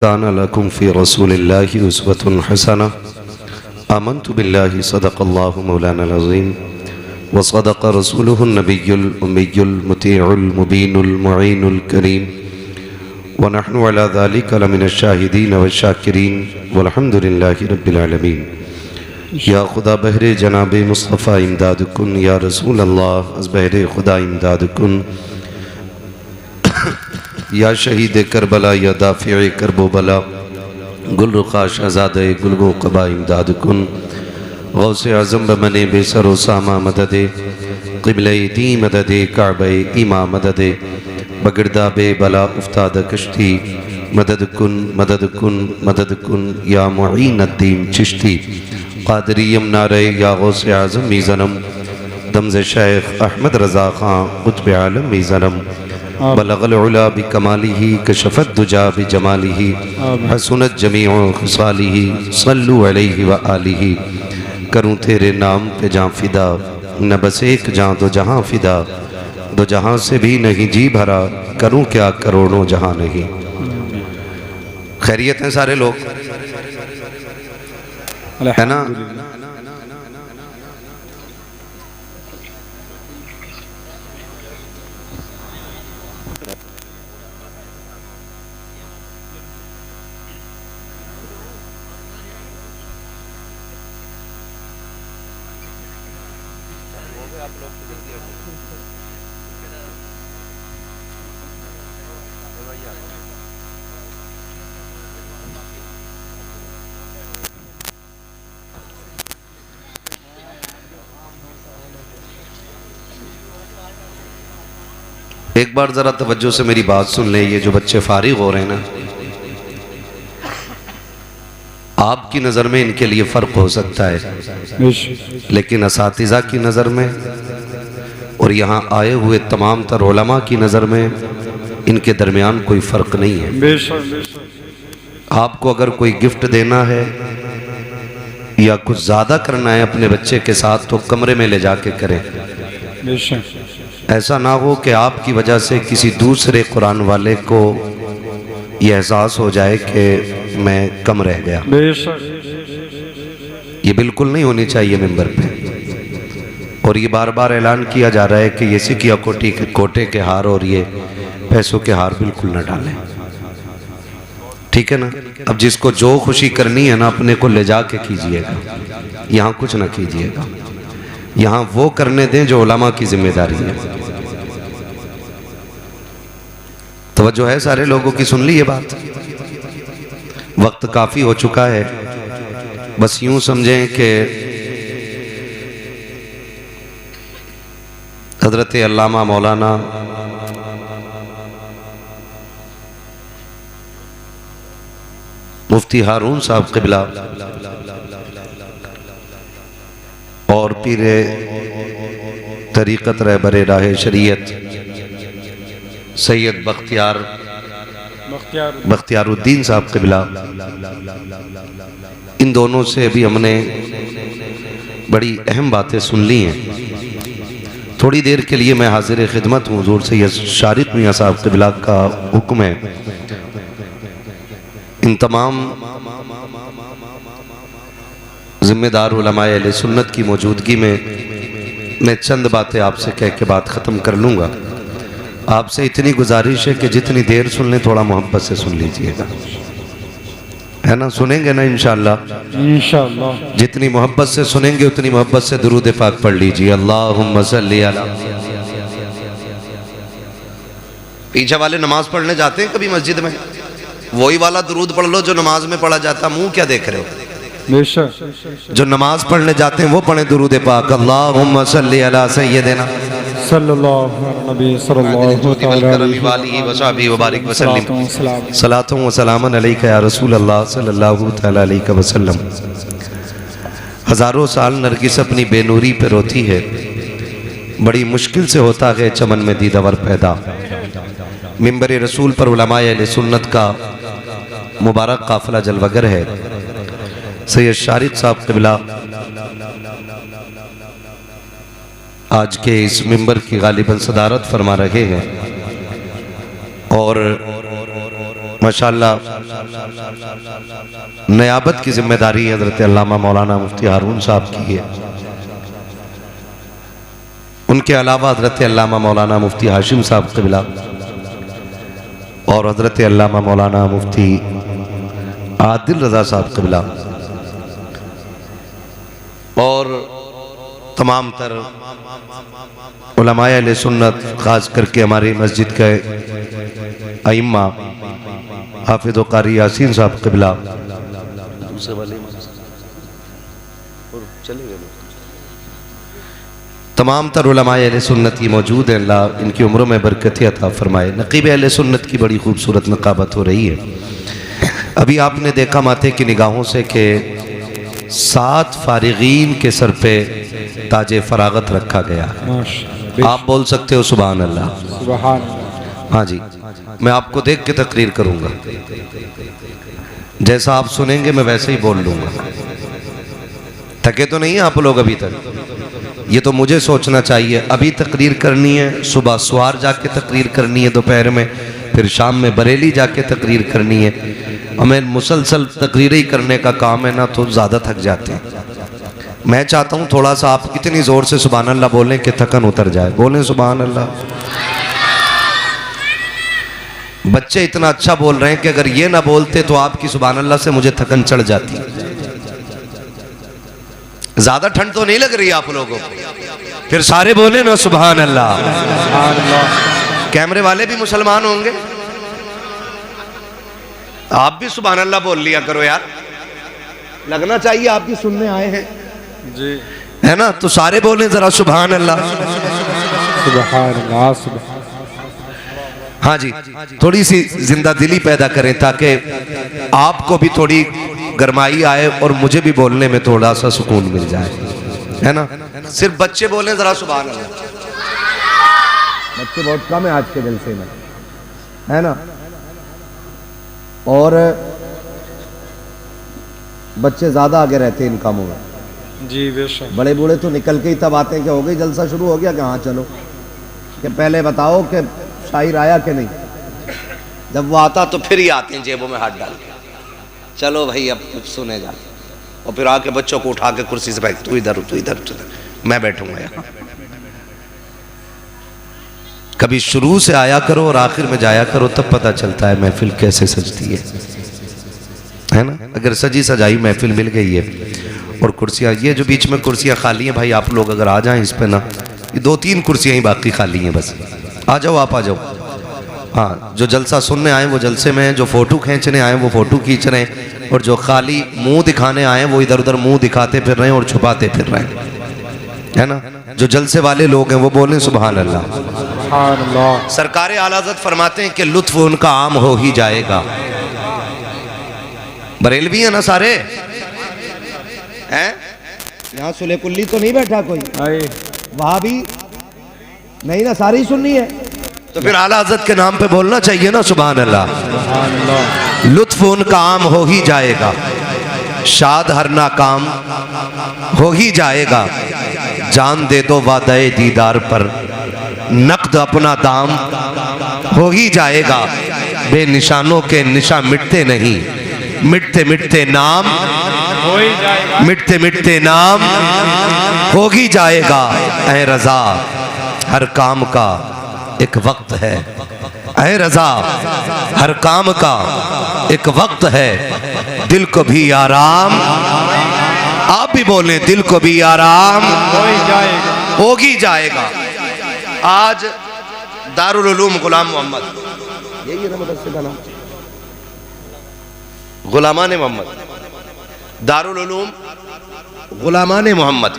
कान लकुम फ़ी रसूलिल्लाहि उस्वतुन हसना आमन्तु बिल्लाहि सदक़ल्लाहु मौलाना अज़ीम व सदक़ रसूलुहुन नबियुल उम्मियुल मुतीउल मुबीनुल मुईनुल करीम व नहनु अला ज़ालिका लमिनश शाहिदीन व शाकिरीन वल्हम्दुलिल्लाहि रब्बिल आलमीन। या खुदा बहरे जनाब मुस्तफ़ा इमदाद कुन, या रसूल अल्लाह अज़ बहरे खुदा इमदाद कुन, या शहीद करबला या दाफ़िए करबो बला गुल रुखा शहज़ादे गुलगो क़बा इमदाद कुन। गौसे आज़म बमने बेसरो सामा मददे क़िबले दी मददे काबे इमा मददे बगड़दा बे बला उफ्ताद कश्ती मदद कुन मदद कुन मदद कुन या मुईन अद्दीन चिश्ती क़ादरियम नारे या गौसे आज़म मीज़नम दमज़ शेख अहमद रज़ा ख़ां क़ुत्ब आलम मीज़नम बलगल उला बिकमालिही कशफत दुजा बिजमालिही हसनत जमीउ खिसालिही सल्लु अलैहि व आलिही। करूँ तेरे नाम पे जाँ फिदा, न बस एक जाँ दो जहाँ फिदा, दो जहाँ से भी नहीं जी भरा, करूँ क्या करोड़ों जहाँ नहीं। खैरियत हैं सारे लोग, है ना? एक बार ज़रा तवज्जो से मेरी बात सुन लें। ये जो बच्चे फारिग हो रहे हैं ना, आपकी नज़र में इनके लिए फ़र्क हो सकता है, लेकिन असातिज़ा की नज़र में और यहाँ आए हुए तमाम तर उलमा की नज़र में इनके दरमियान कोई फ़र्क नहीं है। आपको अगर कोई गिफ्ट देना है या कुछ ज़्यादा करना है अपने बच्चे के साथ, तो कमरे में ले जाके करें। ऐसा ना हो कि आपकी वजह से किसी दूसरे कुरान वाले को यह एहसास हो जाए कि मैं कम रह गया। ये बिल्कुल नहीं होनी चाहिए मिंबर पे। और ये बार बार ऐलान किया जा रहा है कि ये सिकिया कोटे के हार और ये पैसों के हार बिल्कुल न डालें, ठीक है ना? अब जिसको जो खुशी करनी है ना, अपने को ले जाके कीजिएगा, यहाँ कुछ ना कीजिएगा। यहाँ वो करने दें जो उलमा की जिम्मेदारी है। तवज्जो है सारे लोगों की? सुन ली ये बात? वक्त काफ़ी हो चुका है। बस यूं समझें कि हज़रत अल्लामा मौलाना मुफ्ती हारून साहब क़िबला और पीरे तरीक़त रहबरे राह शरीयत सैयद बख्तियारुद्दीन साहब क़िबला, इन दोनों से भी हमने बड़ी अहम बातें सुन ली हैं। थोड़ी देर के लिए मैं हाजिर खिदमत हूँ। हुज़ूर सैयद शारिक मियाँ साहब क़िबला का हुक्म है, इन तमाम ज़िम्मेदार उलमाए अहले सुन्नत की मौजूदगी में मैं चंद बातें आपसे कह के बात ख़त्म कर लूँगा। आपसे इतनी गुजारिश है कि जितनी देर सुन लें थोड़ा मोहब्बत से सुन लीजिएगा, है ना? सुनेंगे ना इंशाअल्लाह? इंशाअल्लाह। जितनी मोहब्बत से सुनेंगे उतनी मोहब्बत से दुरूद पाक पढ़ लीजिए। अल्लाहुम्मा सल्ली अला। पीछे वाले नमाज पढ़ने जाते हैं कभी मस्जिद में, वही वाला दुरूद पढ़ लो जो नमाज में पढ़ा जाता। मुंह क्या देख रहे हो? जो नमाज पढ़ने जाते हैं वो पढ़े दुरूद पाक। अल्लाहुम्मा सल्ली अला सय्यदिना सलातुन व सलामन अलैका या रसूल अल्लाह सल्लल्लाहु तआला अलैहि वसल्लम। हज़ारों साल नरगिस अपनी बेनूरी पे रोती है, बड़ी मुश्किल से होता है चमन में दीदावर पैदा। मिंबर रसूल पर उलमाए अहले सुन्नत का मुबारक काफ़िला जलवगर है। सैयद शारिक साहब क़िबला आज के इस मिंबर की गालिबन सदारत फरमा रहे हैं और माशाअल्लाह नयाबत की जिम्मेदारी हजरत अल्लामा मौलाना मुफ्ती हारून साहब की है। उनके अलावा हजरत अल्लामा मौलाना मुफ्ती हाशिम साहब क़िबला और हजरत अल्लामा मौलाना मुफ्ती आदिल रज़ा साहब क़िबला और तमाम तर उलमाए अहले सुन्नत, ख़ास करके हमारी मस्जिद के अइम्मा हाफिज़ व कारी यासीन साहब क़िबला, तमाम तर उलमाए अहले सुन्नत की मौजूद हैं। अल्लाह इनकी उम्रों में बरकतें अता फरमाए। नक़ीब अहले सुन्नत की बड़ी खूबसूरत नक़ाबत हो रही है। अभी आपने देखा माथे की निगाहों से कि 7 फारिगीन के सर पे ताजे फरागत रखा गया। आप बोल सकते हो सुभान अल्लाह। हाँ जी, मैं आपको देख के तकरीर करूँगा, जैसा आप सुनेंगे मैं वैसे ही बोल लूँगा। थके तो नहीं हैं आप लोग अभी तक? ये तो मुझे सोचना चाहिए। अभी तकरीर करनी है, सुबह सवार जाके तकरीर करनी है, दोपहर में, फिर शाम में बरेली जाके तकरीर करनी है। हमें मुसलसल तकरीर ही करने का काम है ना, तो ज़्यादा थक जाते हैं। मैं चाहता हूँ थोड़ा सा आप इतनी ज़ोर से सुभान अल्लाह बोलें कि थकन उतर जाए। बोलें सुभान अल्लाह। बच्चे इतना अच्छा बोल रहे हैं कि अगर ये ना बोलते तो आपकी सुभान अल्लाह से मुझे थकन चढ़ जाती। ज्यादा ठंड तो नहीं लग रही आप लोगों को? फिर सारे बोले ना सुभान अल्लाह। कैमरे वाले भी मुसलमान होंगे, आप भी सुभान अल्लाह बोल लिया करो यार, लगना चाहिए आप भी सुनने आए हैं जी, है ना? तो सारे बोले जरा सुभान अल्लाह। सुभान अल्लाह। हाँ जी, थोड़ी सी जिंदा दिली पैदा करें ताकि आपको भी थोड़ी गरमाई आए और मुझे भी बोलने में थोड़ा सा सुकून मिल जाए, है ना? सिर्फ बच्चे बोले जरा सुभान अल्लाह। बच्चे बहुत कम है आज के जलसे में, है ना? और बच्चे ज्यादा आगे रहते हैं इन कामों में जी। बेशक बड़े बूढ़े तो निकल के ही तब आते हैं कि हो गई जलसा शुरू हो गया, कि हाँ चलो, कि पहले बताओ कि शायर आया कि नहीं। जब वो आता तो फिर ही आते हैं जेबों में हाथ डाल के, चलो भाई अब कुछ सुने जा, और फिर आके बच्चों को उठा के कुर्सी से, भाई तू इधर तू इधर, मैं बैठूंगा यहाँ। कभी शुरू से आया करो और आखिर में जाया करो, तब पता चलता है महफिल कैसे सजती है ना? अगर सजी सजाई महफिल मिल गई है और कुर्सियाँ, ये जो बीच में कुर्सियाँ खाली हैं भाई, आप लोग अगर आ जाएं इस पे ना, ये 2-3 कुर्सियाँ ही बाकी खाली हैं, बस आ जाओ, आप आ जाओ। हाँ, जो जलसा सुनने आए वो जलसे में हैं, जो फ़ोटो खींचने आए वो फ़ोटो खींच रहे हैं, और जो खाली मुंह दिखाने आए वो इधर उधर मुंह दिखाते फिर रहे हैं और छुपाते फिर रहे हैं, है ना? जो जलसे वाले लोग हैं वो बोलें सुभान अल्लाह। सरकारे आला हज़रत फरमाते हैं कि लुत्फ उनका आम हो ही जाएगा। बरेलवी है ना सारे, हैं? यहाँ सुले कुल्ली तो नहीं बैठा कोई, वहां भी नहीं ना, सारी सुननी है, तो फिर आला हज़रत के नाम पे बोलना चाहिए ना सुभान अल्लाह। लुत्फ उनका आम हो ही जाएगा, शाद हर नाकाम हो ही जाएगा। जान दे दो वादे दीदार पर, नक़द अपना दाम हो ही जाएगा। बेनिशानों के निशा मिटते नहीं, मिटते मिटते नाम हो ही जाएगा, मिटते मिटते नाम हो ही जाएगा। ऐ रज़ा हर काम का एक वक्त है, ऐ रज़ा हर काम का एक वक्त है। दिल को भी आराम, आप भी बोले दिल को भी आराम हो ही जाएगा। आज दारुल उलूम गुलाम मोहम्मद, यही है ना मदरसे का नाम, गुलामान मोहम्मद, दारुल उलूम गुलामान मोहम्मद,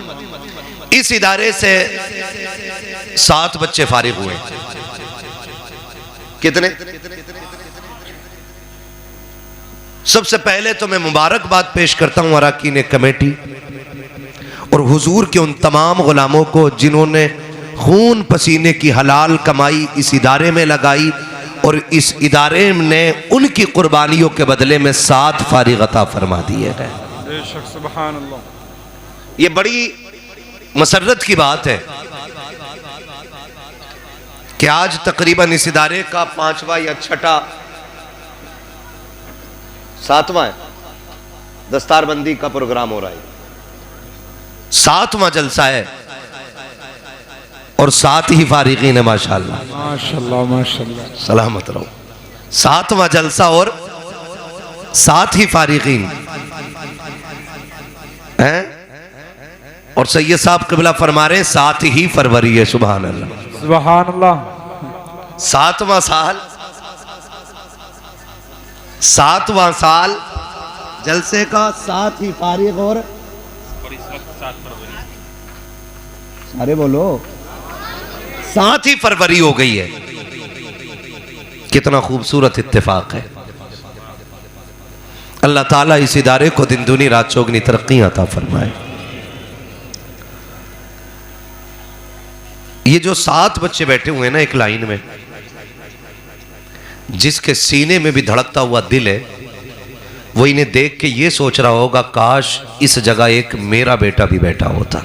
इस इदारे से 7 बच्चे फारिग हुए। कितने? सबसे पहले तो मैं मुबारकबाद पेश करता हूं अरकान कमेटी और हुजूर के उन तमाम गुलामों को जिन्होंने खून पसीने की हलाल कमाई इस इदारे में लगाई, और इस इदारे ने उनकी कुर्बानियों के बदले में 7 फारिग अता फरमा दिए हैं। बेशक सुभान अल्लाह। ये बड़ी मसरत की बात है कि आज तकरीबन इस इदारे का 5वां या 6ठा 7वां है, दस्तारबंदी का प्रोग्राम हो रहा है, 7वां जलसा है और 7 ही फारिकीन है। माशाल्लाह माशाल्लाह माशाल्लाह, सलामत रहो। 7वां जलसा और 7 ही फारिकीन हैं। और सैयद साहब क़िबला फरमा रहे 7 ही फरवरी है। सुभान अल्लाह सुभान अल्लाह। 7वां साल, 7वां साल जलसे का, 7 ही फारिग और अरे बोलो 7 ही फरवरी हो गई है। कितना खूबसूरत इत्तेफाक है। अल्लाह ताला इस इदारे को दिन दूनी रात चौगनी तरक्की अता फरमाए। ये जो 7 बच्चे बैठे हुए हैं ना एक लाइन में, जिसके सीने में भी धड़कता हुआ दिल है, वो इन्हें देख के ये सोच रहा होगा काश इस जगह एक मेरा बेटा भी बैठा होता।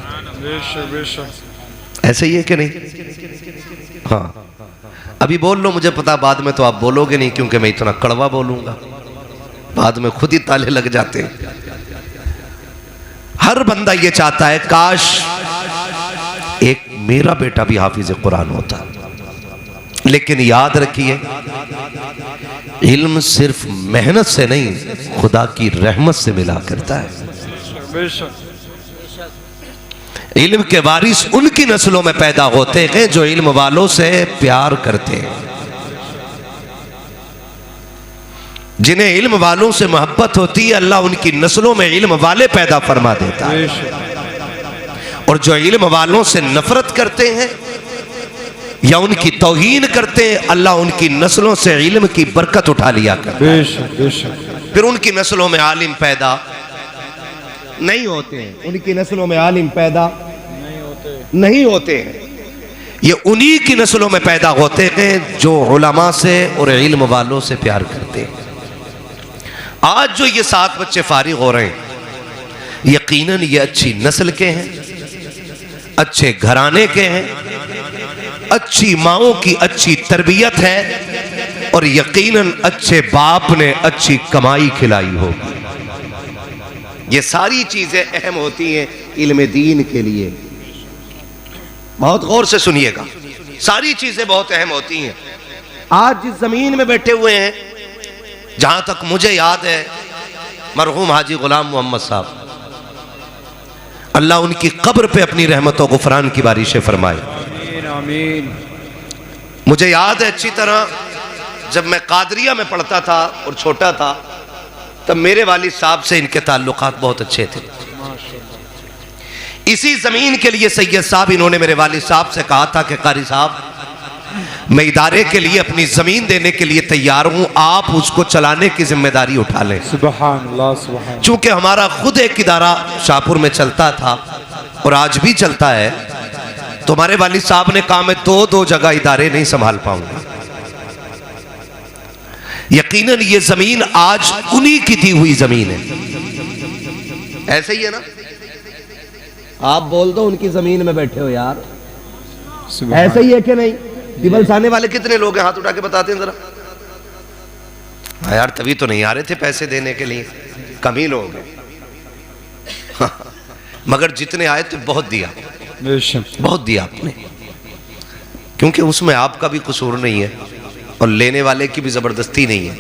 ऐसे ही है कि नहीं? हाँ, अभी बोल लो, मुझे पता बाद में तो आप बोलोगे नहीं, क्योंकि मैं इतना कड़वा बोलूंगा, बाद में खुद ही ताले लग जाते हैं। हर बंदा ये चाहता है काश एक मेरा बेटा भी हाफिज कुरान होता। लेकिन याद रखिए, इल्म सिर्फ मेहनत से नहीं, खुदा की रहमत से मिला करता है। इल्म के वारिस उनकी नस्लों में पैदा होते हैं जो इल्म वालों से प्यार करते हैं, जिन्हें इल्म वालों से मोहब्बत होती है। अल्लाह उनकी नस्लों में इल्म वाले पैदा फरमा देता है। और जो इल्म वालों से नफरत करते हैं या उनकी तौहीन करते हैं, अल्लाह उनकी नस्लों से इल्म की बरकत उठा लिया करता है। फिर उनकी नस्लों में आलिम पैदा नहीं होते हैं, उनकी नस्लों में आलिम पैदा नहीं होते हैं। ये उन्हीं की नस्लों में पैदा होते हैं जो उलमा से और इल्म वालों से प्यार करते हैं। आज जो ये 7 बच्चे फारिग हो रहे हैं, यकीनन ये अच्छी नस्ल के हैं, अच्छे घराने के हैं, अच्छी माओं की अच्छी तरबियत है, और यकीनन अच्छे बाप ने अच्छी कमाई खिलाई होगी। ये सारी चीजें अहम होती हैं इल्म दीन के लिए। बहुत गौर से सुनिएगा, सारी चीजें बहुत अहम होती हैं। आज जिस जमीन में बैठे हुए हैं, जहां तक मुझे याद है, मरहूम हाजी गुलाम मोहम्मद साहब, अल्लाह उनकी कब्र पे अपनी रहमतों गुफरान की बारिशें फरमाए। आमीन। मुझे याद है अच्छी तरह, जब मैं कादरिया में पढ़ता था और छोटा था, तब मेरे वालिद साहब से इनके ताल्लुकात बहुत अच्छे थे। इसी जमीन के लिए सैयद साहब, इन्होंने मेरे वालिद साहब से कहा था कि कारी साहब, मैं इदारे के लिए अपनी जमीन देने के लिए तैयार हूं, आप उसको चलाने की जिम्मेदारी उठा लें। सुभान अल्लाह, सुभान अल्लाह। चूंकि हमारा खुद एक इदारा शाहपुर में चलता था और आज भी चलता है, तो हमारे वालिद साहब ने कहा मैं दो जगह इदारे नहीं संभाल पाऊंगा। यकीनन ये जमीन आज उन्हीं की दी हुई जमीन है। ऐसे ही है ना? आप बोल दो उनकी जमीन में बैठे हो यार, ऐसे ही है कि नहीं? दिबल आने वाले कितने लोग हैं? हाथ उठा के बताते हैं जरा। हाँ यार, तभी तो नहीं आ रहे थे पैसे देने के लिए, कम ही लोग हैं। मगर जितने आए थे बहुत दिया, बहुत दिया आपने, क्योंकि उसमें आपका भी कसूर नहीं है और लेने वाले की भी जबरदस्ती नहीं है।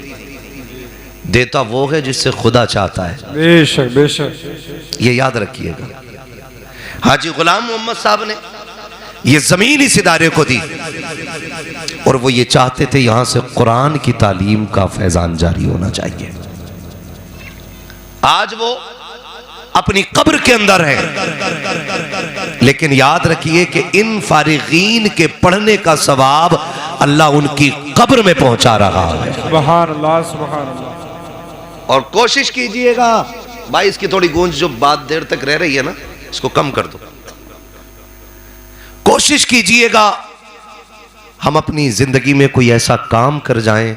देता वो है जिससे खुदा चाहता है। बेशक बेशक, ये याद रखिएगा। हाजी गुलाम मोहम्मद साहब ने ये जमीन इस इदारे को दी, और वो ये चाहते थे यहां से कुरान की तालीम का फैजान जारी होना चाहिए। आज वो अपनी कब्र के अंदर है, लेकिन याद रखिए कि इन फारिगीन के पढ़ने का सवाब अल्लाह उनकी कब्र में पहुंचा रहा है। सुभान अल्लाह, सुभान अल्लाह। और कोशिश कीजिएगा भाई, इसकी थोड़ी गूंज जो बात देर तक रह रही है ना, इसको कम कर दो। कोशिश कीजिएगा हम अपनी जिंदगी में कोई ऐसा काम कर जाएं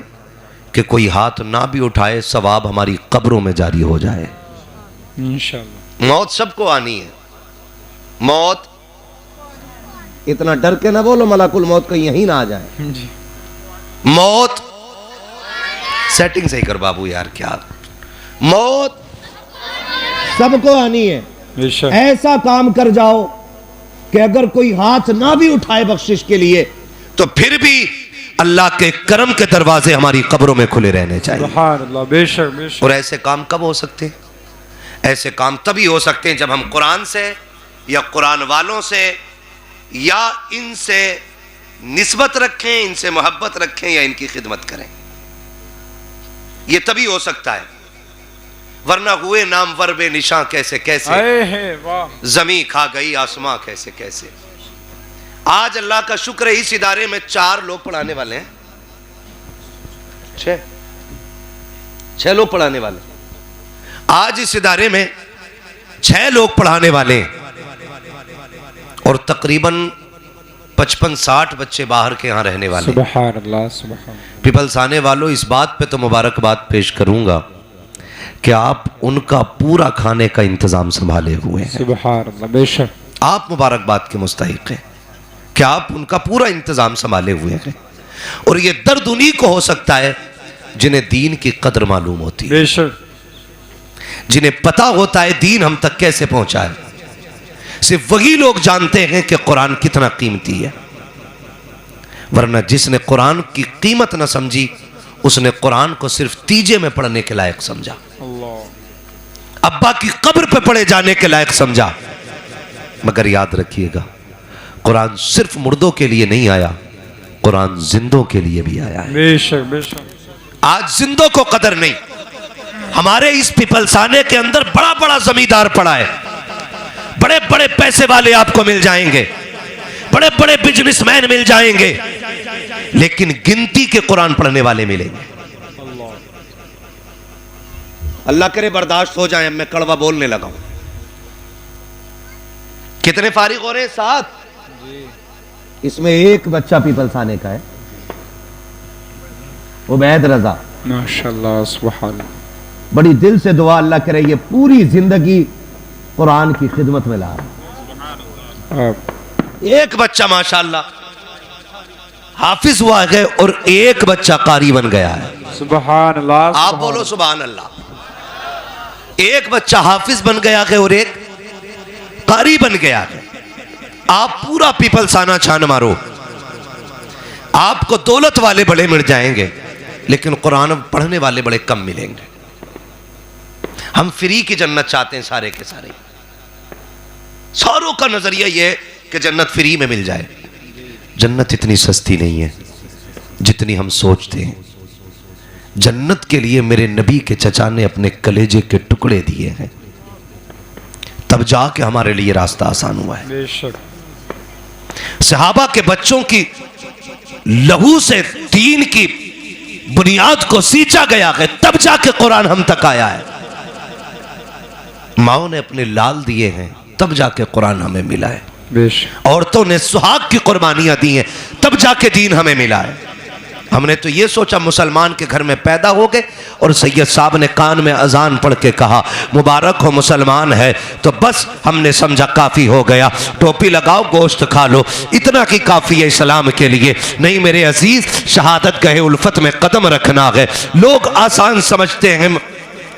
कि कोई हाथ ना भी उठाए, सवाब हमारी कब्रों में जारी हो जाए इंशाअल्लाह। मौत सबको आनी है। मौत, इतना डर के ना बोलो मलाकुल मौत कहीं यहीं ना आ जाए जी। मौत, सेटिंग सही कर बाबू यार, क्या मौत सबको आनी है। बेशक ऐसा काम कर जाओ कि अगर कोई हाथ ना भी उठाए बख्शिश के लिए तो फिर भी अल्लाह के करम के दरवाजे हमारी कब्रों में खुले रहने चाहिए। सुभान अल्लाह। बेशक बेशक। और ऐसे काम कब हो सकते हैं? ऐसे काम तभी हो सकते हैं जब हम कुरान से या कुरान वालों से या इनसे निस्बत रखें, इनसे मोहब्बत रखें या इनकी खिदमत करें। यह तभी हो सकता है, वरना हुए नामवर बेनिशां कैसे कैसे, वाह। जमी खा गई आसमां कैसे कैसे। आज अल्लाह का शुक्र है इस इदारे में 4 लोग पढ़ाने वाले हैं, 6 लोग पढ़ाने वाले। आज इस इदारे में 6 लोग पढ़ाने वाले हैं और तकरीबन 55-60 बच्चे बाहर के यहां रहने वाले। सुभान अल्लाह सुभान। पीपल्स आने वालों, इस बात पे तो मुबारकबाद पेश करूंगा कि आप उनका पूरा खाने का इंतजाम संभाले हुए हैं। सुभान अल्लाह। बेशक आप मुबारकबाद के मुस्तहिक हैं कि आप उनका पूरा इंतजाम संभाले हुए हैं। और ये दर्द उन्हीं को हो सकता है जिन्हें दीन की कदर मालूम होती है, बेशक जिन्हें पता होता है दीन हम तक कैसे पहुंचा है। सिर्फ वही लोग जानते हैं कि कुरान कितना कीमती है, वरना जिसने कुरान की कीमत न समझी उसने कुरान को सिर्फ तीजे में पढ़ने के लायक समझा, अब्बा की कब्र पे पढ़े जाने के लायक समझा। मगर याद रखिएगा, कुरान सिर्फ मुर्दों के लिए नहीं आया, कुरान जिंदों के लिए भी आया है। बेशक बेशक। आज जिंदों को कदर नहीं। हमारे इस पिपलसाने के अंदर बड़ा बड़ा जमींदार पड़ा है, बड़े बड़े पैसे वाले आपको मिल जाएंगे, बड़े बड़े बिजनेसमैन मिल जाएंगे, लेकिन गिनती के कुरान पढ़ने वाले मिलेंगे। अल्लाह करे बर्दाश्त हो जाए, मैं कड़वा बोलने लगा हूं। कितने फारिग हो रहे हैं? 7। इसमें एक बच्चा पीपलसाने का है, उबैद रजा। माशाअल्लाह सुभान। बड़ी दिल से दुआ, अल्लाह करे ये पूरी जिंदगी कुरान की खिदमत में ला। एक बच्चा माशाअल्लाह हाफिज हुआ है और एक बच्चा कारी बन गया है। सुभान अल्लाह। आप बोलो सुभान अल्लाह। एक बच्चा हाफिज बन गया है और एक कारी बन गया है। आप पूरा पीपलसाना छान मारो, आपको दौलत वाले बड़े मिल जाएंगे, लेकिन कुरान पढ़ने वाले बड़े कम मिलेंगे। हम फ्री की जन्नत चाहते हैं सारे के सारे। सारों का नजरिया यह है कि जन्नत फ्री में मिल जाए। जन्नत इतनी सस्ती नहीं है जितनी हम सोचते हैं। जन्नत के लिए मेरे नबी के चचा ने अपने कलेजे के टुकड़े दिए हैं, तब जाके हमारे लिए रास्ता आसान हुआ है। बेशक। सहाबा के बच्चों की लहू से दीन की बुनियाद को सींचा गया है, तब जाके कुरान हम तक आया है। माओ ने अपने लाल दिए हैं, तब जाके कुरान हमें मिला है। बेशक। औरतों ने सुहाग की कुर्बानियां दी हैं, तब जाके दीन हमें मिला है। हमने तो ये सोचा मुसलमान के घर में पैदा हो गए और सैयद साहब ने कान में अजान पढ़ के कहा मुबारक हो मुसलमान है, तो बस हमने समझा काफ़ी हो गया, टोपी लगाओ गोश्त खा लो, इतना की काफ़ी है इस्लाम के लिए। नहीं मेरे अजीज, शहादत गए उल्फत में कदम रखना है। लोग आसान समझते हैं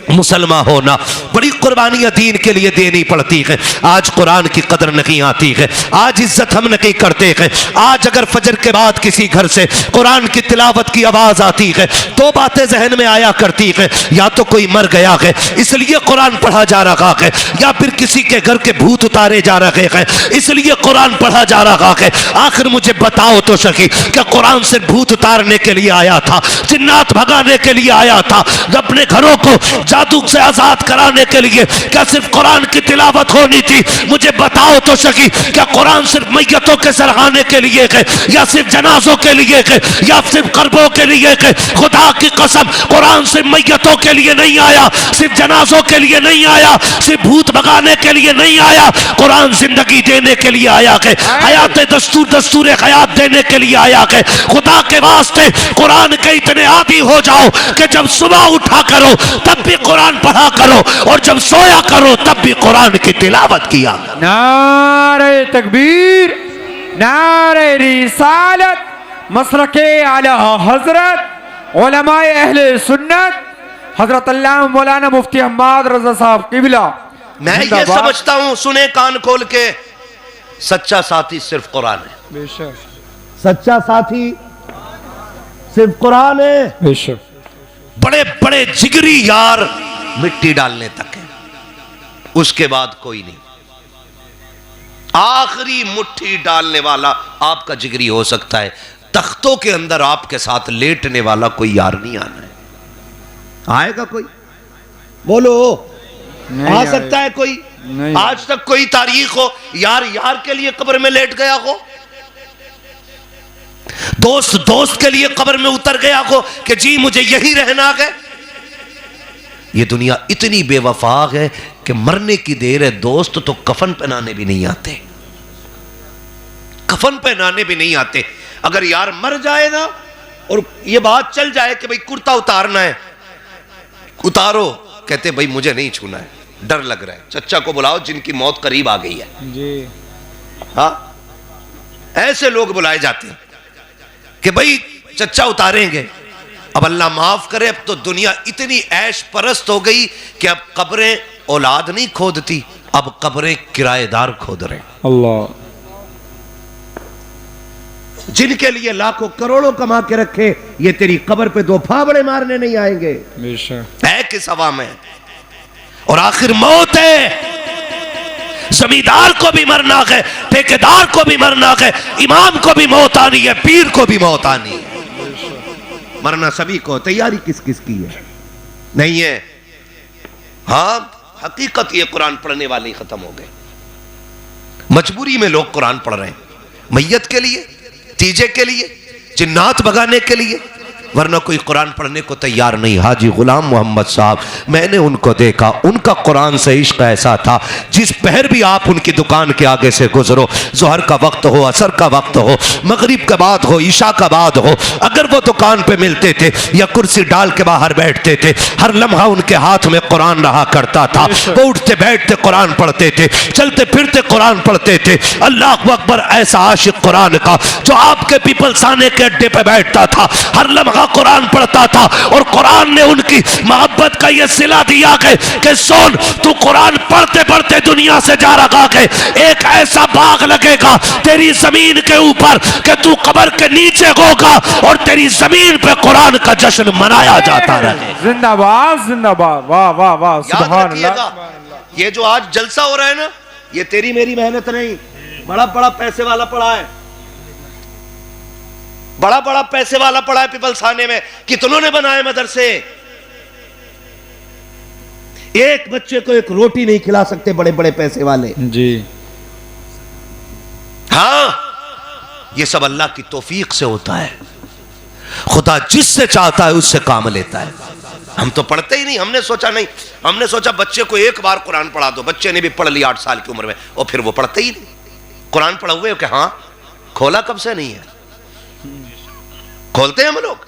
मुसलमान होना, बड़ी कुर्बानियां दीन के लिए देनी पड़ती है। आज कुरान की कदर नहीं आती है, आज इज्जत हम नहीं करते हैं। आज अगर फजर के बाद किसी घर से कुरान की तिलावत की आवाज आती है, 2 बातें जहन में आया करती है, या तो कोई मर गया है इसलिए कुरान पढ़ा जा रहा है, या फिर किसी के घर के भूत उतारे जा रहे हैं इसलिए कुरान पढ़ा जा रहा है। आखिर मुझे बताओ तो सही, क्या कुरान सिर्फ भूत उतारने के लिए आया था, जिन्नात भगाने के लिए आया था, अपने घरों को जादू से आजाद कराने के लिए क्या सिर्फ कुरान की तिलावत होनी थी? मुझे बताओ तो सकी, क्या कुरान सिर्फ मैयतों के सराहने के लिए है, या सिर्फ जनाजों के लिए है, या सिर्फ कर्बों के लिए है? खुदा की कसम, कुरान सिर्फ मैयतों के लिए नहीं आया, सिर्फ जनाजों के लिए नहीं आया, सिर्फ भूत भगाने के लिए नहीं आया। कुरान जिंदगी देने के लिए आया है, हयात दस्तूर हयात देने के लिए आया है। खुदा के वास्ते कुरान के इतने आदी हो जाओ कि जब सुबह उठा करो तब भी कुरान पढ़ा करो, और जब सोया करो तब भी कुरान की तिलावत किया। नारे तकबीर, नारे रिसालत, मसलके आला हजरत, उलमाए अहले सुन्नत, हजरत अल्लामा मौलाना मुफ्ती अहमद रजा साहब किबला। मैं ये जिंदाबाद। समझता हूं, सुने कान खोल के, सच्चा साथी सिर्फ कुरान है। बेशक सच्चा साथी सिर्फ कुरान है। बेशक। बड़े बड़े जिगरी यार मिट्टी डालने तक है, उसके बाद कोई नहीं। आखिरी मुट्ठी डालने वाला आपका जिगरी हो सकता है, तख्तों के अंदर आपके साथ लेटने वाला कोई यार नहीं आना है। आएगा कोई? बोलो, आ सकता है कोई? नहीं। आज तक कोई तारीख हो यार यार के लिए कब्र में लेट गया हो, दोस्त दोस्त के लिए कब्र में उतर गया हो कि जी मुझे यही रहना है? ये दुनिया इतनी बेवफा है कि मरने की देर है, दोस्त तो कफन पहनाने भी नहीं आते, कफन पहनाने भी नहीं आते। अगर यार मर जाए ना और ये बात चल जाए कि भाई कुर्ता उतारना है, उतारो, कहते भाई मुझे नहीं छूना है, डर लग रहा है। चच्चा को बुलाओ जिनकी मौत करीब आ गई है जी। हाँ, ऐसे लोग बुलाए जाते हैं कि भाई चच्चा उतारेंगे। अब अल्लाह माफ करे, अब तो दुनिया इतनी ऐश परस्त हो गई कि अब कब्रें औलाद नहीं खोदती, अब कब्रें किराएदार खोद रहे हैं। अल्लाह। जिनके लिए लाखों करोड़ों कमा के रखे, ये तेरी कब्र पे दो फावड़े मारने नहीं आएंगे। बेशक। है किस हवा में? और आखिर मौत है। जमींदार को भी मरना है, ठेकेदार को भी मरना है, इमाम को भी मौत आनी है, पीर को भी मौत आनी है। मरना सभी को, तैयारी किस किस की है? नहीं है। हाँ, हकीकत ये कुरान पढ़ने वाले ही खत्म हो गए। मजबूरी में लोग कुरान पढ़ रहे हैं, मैयत के लिए, तीजे के लिए, जिन्नात भगाने के लिए, वरना कोई कुरान पढ़ने को तैयार नहीं। हाजी गुलाम मोहम्मद साहब, मैंने उनको देखा, उनका कुरान से इश्क ऐसा था, जिस पहर भी आप उनकी दुकान के आगे से गुजरो, जोहर का वक्त हो, असर का वक्त हो, मगरिब के बाद हो, ईशा का बाद हो, अगर वो दुकान पे मिलते थे या कुर्सी डाल के बाहर बैठते थे, हर लम्हा उनके हाथ में कुरान रहा करता था। वो उठते बैठते कुरान पढ़ते थे, चलते फिरते कुरान पढ़ते थे। अल्लाह अकबर, ऐसा आशिक कुरान का जो आपके पीपलसाने के अड्डे पे बैठता था, हर लम्हा कुरान पढ़ता था। और कुरान ने उनकी मोहब्बत का यह सिला दिया कि सुन, तू कुरान पढ़ते पढ़ते दुनिया से जा रहा है, एक ऐसा बाग लगेगा तेरी जमीन के ऊपर कि तू कब्र के नीचे होगा और तेरी जमीन पे कुरान का जश्न मनाया जाता रहे। जिंदाबाद जिंदाबाद। वाह वाह वाह, सुभान अल्लाह। ये जो आज जलसा हो रहा है ना, ये तेरी मेरी मेहनत नहीं, बड़ा बड़ा पैसे वाला पड़ा है, बड़ा बड़ा पैसे वाला पड़ा है पीपलसाने में। कितनों ने बनाए मदरसे, एक बच्चे को एक रोटी नहीं खिला सकते बड़े बड़े पैसे वाले जी। हाँ, ये सब अल्लाह की तौफीक से होता है। खुदा जिससे चाहता है उससे काम लेता है। हम तो पढ़ते ही नहीं, हमने सोचा नहीं, हमने सोचा बच्चे को एक बार कुरान पढ़ा दो। बच्चे ने भी पढ़ लिया 8 साल की उम्र में, और फिर वो पढ़ते ही नहीं। कुरान पढ़ा हुए हो कि हाँ, खोला कब से नहीं है? खोलते हैं हम लोग?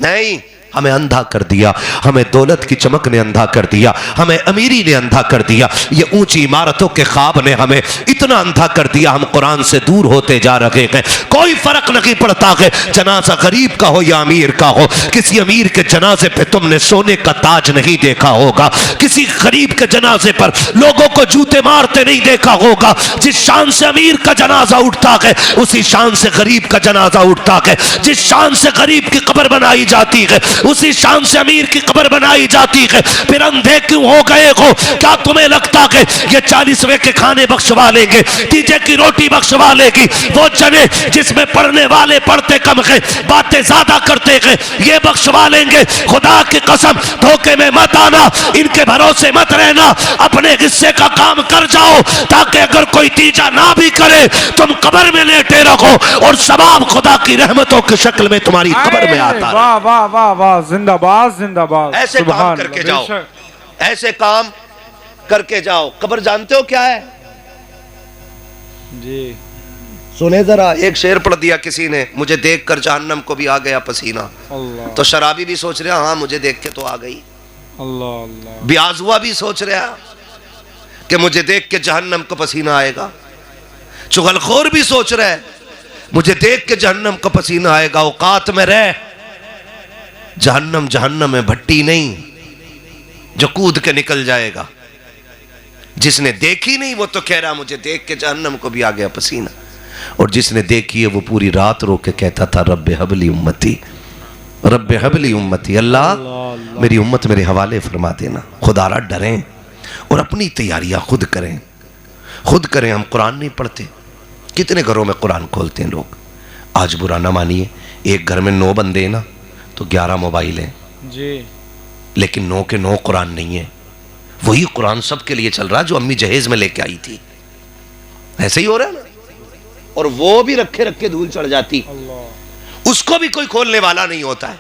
नहीं, हमें अंधा कर दिया, हमें दौलत की चमक ने अंधा कर दिया, हमें अमीरी ने अंधा कर दिया, ये ऊंची इमारतों के ख्वाब ने हमें इतना अंधा कर दिया, हम कुरान से दूर होते जा रहे हैं। कोई फर्क नहीं पड़ता है जनाजा गरीब का हो या अमीर का हो। किसी अमीर के जनाजे पे तुमने सोने का ताज नहीं देखा होगा, किसी गरीब के जनाजे पर लोगों को जूते मारते नहीं देखा होगा। जिस शान से अमीर का जनाजा उठता है, उसी शान से गरीब का जनाजा उठता है। जिस शान से गरीब की कब्र बनाई जाती है, उसी शान से अमीर की कब्र बनाई जाती है। फिर अंधे क्यों हो गए हो? क्या तुम्हें लगता है ये 40वें के खाने बख्शवा लेंगे, तीजे की रोटी बख्शवा लेगी? वो जने जिसमें पढ़ने वाले पढ़ते कम है, बातें ज्यादा करते हैं, ये बख्शवा लेंगे? खुदा की कसम, धोखे में मत आना, इनके भरोसे मत रहना, अपने हिस्से का काम कर जाओ, ताकि अगर कोई तीजा ना भी करे तुम कब्र में लेटे रहो और सवाब खुदा की रहमतों की शक्ल में तुम्हारी कब्र में आता है। वाह वाह वाह वाह, जिंदाबाद जिंदाबाद। ऐसे काम करके जाओ, ऐसे काम करके जाओ। कब्र जानते हो क्या है जी? सुने जरा, एक शेर पढ़ दिया किसी ने, मुझे देखकर जहन्नम को भी आ गया पसीना। अल्लाह। तो शराबी भी सोच रहा, हाँ मुझे देख के तो आ गई। अल्लाह अल्लाह। ब्याजुआ भी सोच रहा कि मुझे देख के जहन्नम को पसीना आएगा। चुगलखोर भी सोच रहा है मुझे देख के जहन्नम को पसीना आएगा। औकात में रह, जहन्नम जहन्नम में भट्टी नहीं जो कूद के निकल जाएगा। जिसने देखी नहीं वो तो कह रहा मुझे देख के जहन्नम को भी आ गया पसीना, और जिसने देखी है वो पूरी रात रो के कहता था रब्बे हबली उम्मती, रब्बे हबली उम्मती, अल्लाह मेरी उम्मत मेरे हवाले फरमा देना। खुदारा डरें और अपनी तैयारियां खुद करें, खुद करें। हम कुरान नहीं पढ़ते, कितने घरों में कुरान खोलते हैं लोग। आज बुरा ना मानिए, एक घर में 9 बंदे हैं ना तो 11 मोबाइल हैं जी, लेकिन 9 के 9 कुरान नहीं है। वही कुरान सबके लिए चल रहा जो अम्मी जहेज में लेके आई थी, ऐसे ही हो रहा है ना। और वो भी रखे रखे धूल चढ़ जाती, उसको भी कोई खोलने वाला नहीं होता है,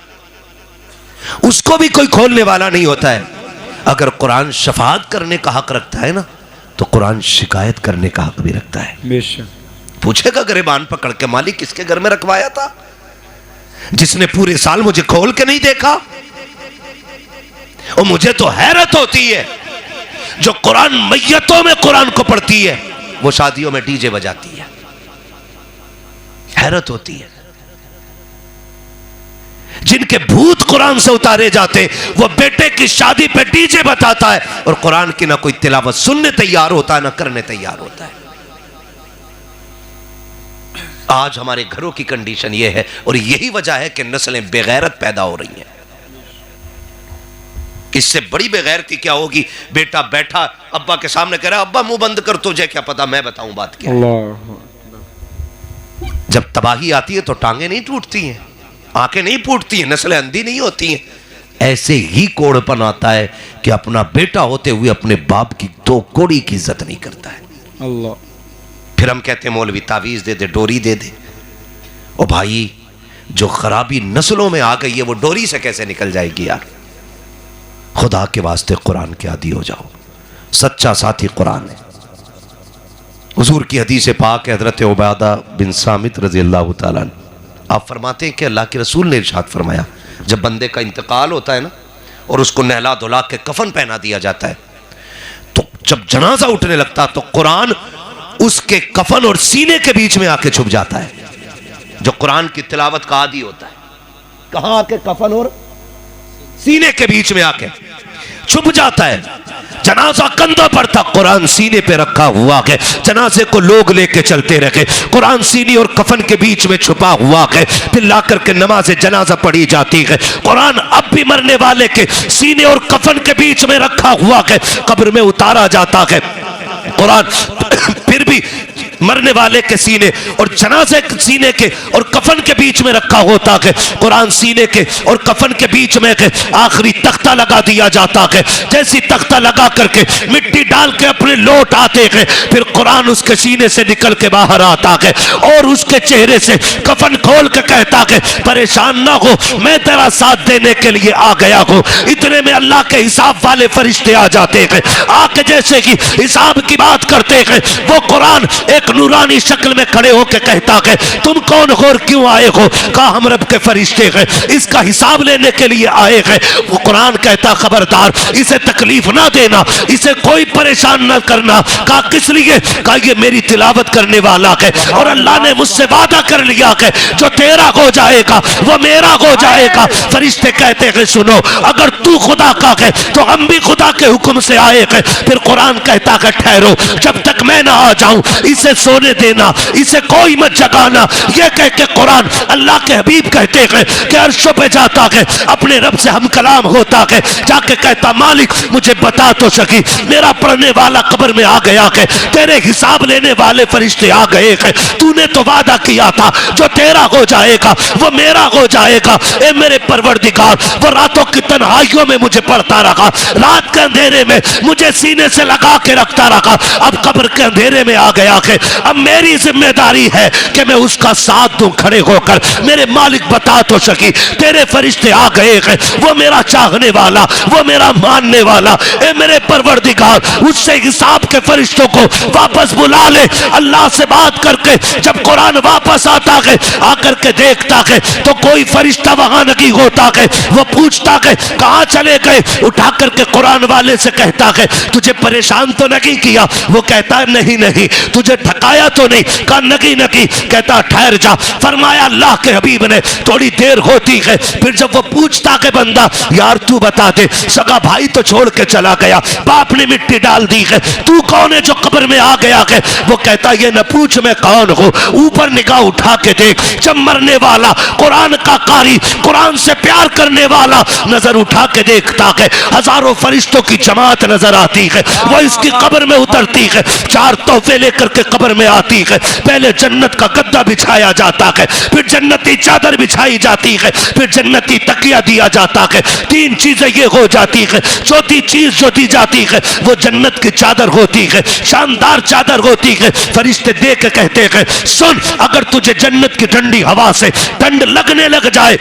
उसको भी कोई खोलने वाला नहीं होता है। अगर कुरान शफाअत करने का हक रखता है ना तो कुरान शिकायत करने का हक भी रखता है। बेशक। पूछेगा गिरबान पकड़ के मालिक किसके घर में रखवाया था, जिसने पूरे साल मुझे खोल के नहीं देखा। और मुझे तो हैरत होती है जो कुरान मैयतों में कुरान को पढ़ती है वो शादियों में डीजे बजाती है, हैरत होती है। जिनके भूत कुरान से उतारे जाते वो बेटे की शादी पे डीजे बताता है और कुरान की ना कोई तिलावत सुनने तैयार होता है ना करने तैयार होता है। आज हमारे घरों की कंडीशन यह है और यही वजह है कि नस्लें बेगैरत पैदा हो रही हैं। इससे बड़ी बेगैरती क्या होगी, बेटा बैठा अब्बा के सामने कह रहा है अब्बा मुंह बंद कर, तुझे क्या पता मैं बताऊं बात क्या है। जब तबाही आती है तो टांगे नहीं टूटती हैं, आंखें नहीं फूटती हैं, नस्लें अंधी नहीं होती हैं। ऐसे ही कोड़पन आता है कि अपना बेटा होते हुए अपने बाप की 2 कोड़ी की इज्जत नहीं करता है। अल्लाह। फिर हम कहते हैं मौलवी तावीज दे दे, डोरी दे दे। ओ भाई, जो खराबी नस्लों में आ गई है वो डोरी से कैसे निकल जाएगी यार। खुदा के वास्ते कुरान के आदी हो जाओ, सच्चा साथी कुरान है। हुजूर की हदीस पाक है, हजरत उबादा बिन सामित रजी अल्लाह तआला अन्हु, आप फरमाते हैं कि अल्लाह के रसूल ने इरशाद फरमाया जब बंदे का इंतकाल होता है ना और उसको नहला धुला के कफन पहना दिया जाता है तो जब जनाजा उठने लगता तो कुरान उसके कफन और सीने के बीच में आके छुप जाता है। जो कुरान की तिलावत का आदी होता है कहां आके, कफन और सीने के बीच में आके छुप जाता है। जनाजा कंधों पर था, कुरान सीने पे रखा हुआ है। जनाजे को लोग लेके चलते रहे, कुरान सीने और कफन के बीच में छुपा हुआ है। फिर ला करके नमाज जनाजा पढ़ी जाती है। कुरान अब भी मरने वाले के सीने और कफन के बीच में रखा हुआ है, कब्र में उतारा जाता है। कुरान फिर भी मरने वाले के सीने और जनाजे के सीने के और कफन के बीच में रखा होता है। कुरान सीने के और कफन के बीच में आखिरी तख्ता लगा दिया जाता है। जैसी तख्ता लगा करके मिट्टी डाल के अपने लौट आते हैं, फिर कुरान उसके सीने से निकल के बाहर आता है और उसके चेहरे से कफन खोल के कहता है परेशान ना हो, मैं तेरा साथ देने के लिए आ गया हूँ। इतने में अल्लाह के हिसाब वाले फरिश्ते आ जाते हैं, आके जैसे कि हिसाब की बात करते हैं वो कुरान एक नूरानी शक्ल में खड़े होकर कहता है तुम कौन हो और क्यों आए हो। कहा हम रब के फरिश्ते हैं, इसका हिसाब लेने के लिए आए हैं। वो कुरान कहता खबरदार इसे तकलीफ ना देना, इसे कोई परेशान ना करना। कहा किस लिए। कहा ये मेरी तिलावत करने वाला है और अल्लाह ने मुझसे वादा कर लिया है जो तेरा हो जाएगा वो मेरा हो जाएगा। फरिश्ते कहते हैं सुनो, अगर तू खुदा का है तो हम भी खुदा के हुक्म से आए हैं। फिर कुरान कहता है ठहरो, जब तक मैं ना आ जाऊं इसे सोने देना, इसे कोई मत जगाना। ये कह के कुरान अल्लाह के हबीब कहते हैं कि अर्शों पे जाता है, अपने रब से हम कलाम होता है, जाके कहता मालिक मुझे बता तो सकी, मेरा पढ़ने वाला कब्र में आ गया है, तेरे हिसाब लेने वाले फरिश्ते आ गए हैं, तूने तो वादा किया था जो तेरा हो जाएगा वो मेरा हो जाएगा। ए मेरे परवरदिगार, वो रातों की तन्हाइयों में मुझे पढ़ता रहा, रात के अंधेरे में मुझे सीने से लगा के रखता रहा, अब कब्र के अंधेरे में आ गया है। अब मेरी जिम्मेदारी है कि मैं उसका साथ दूं खड़े होकर। मेरे मालिक बता तो सकी, तेरे फरिश्ते आ गए हैं, वो मेरा चाहने वाला, वो मेरा मानने वाला। ए मेरे परवरदिगार, उससे हिसाब के फरिश्तों को वापस बुला ले। अल्लाह से बात करके जब कुरान वापस आता है, आकर के देखता है तो कोई फरिश्ता वहां नहीं होता है। वो पूछता है कहां चले गए, उठा करके कुरान वाले से कहता है तुझे परेशान तो नहीं किया। वो कहता है नहीं नहीं, तुझे लटकाया तो नहीं? कहा नगी नगी। कहता ठहर जा। फरमाया अल्लाह के हबीब ने थोड़ी देर होती है, फिर जब वो पूछता कि बंदा यार तू बता दे, सगा भाई तो छोड़ के चला गया, बाप ने मिट्टी डाल दी है, तू कौन है जो कब्र में आ गया है? वो कहता ये न पूछ मैं कौन हूं, ऊपर निगाह उठा के देख। जब मरने वाला कुरान का कारी, कुरान से प्यार करने वाला नजर उठा के देखता है, हजारों फरिश्तों की जमात नजर आती है, वो इसकी कब्र में उतरती है, 4 तोहफे लेकर के कब्र में आती है। पहले जन्नत का गद्दा बिछाया जाता है, फिर जन्नती चादर बिछाई जाती है, फिर जन्नती तकिया दिया जाता है। 3 चीजें ये हो जाती है। चौथी चीज जो दी जाती है वो जन्नत की चादर होती है, शानदार चादर होती है। फरिश्ते देख के कहते हैं सुन, अगर तुझे जन्नत की ठंडी हवा से ठंड लगने लग जाए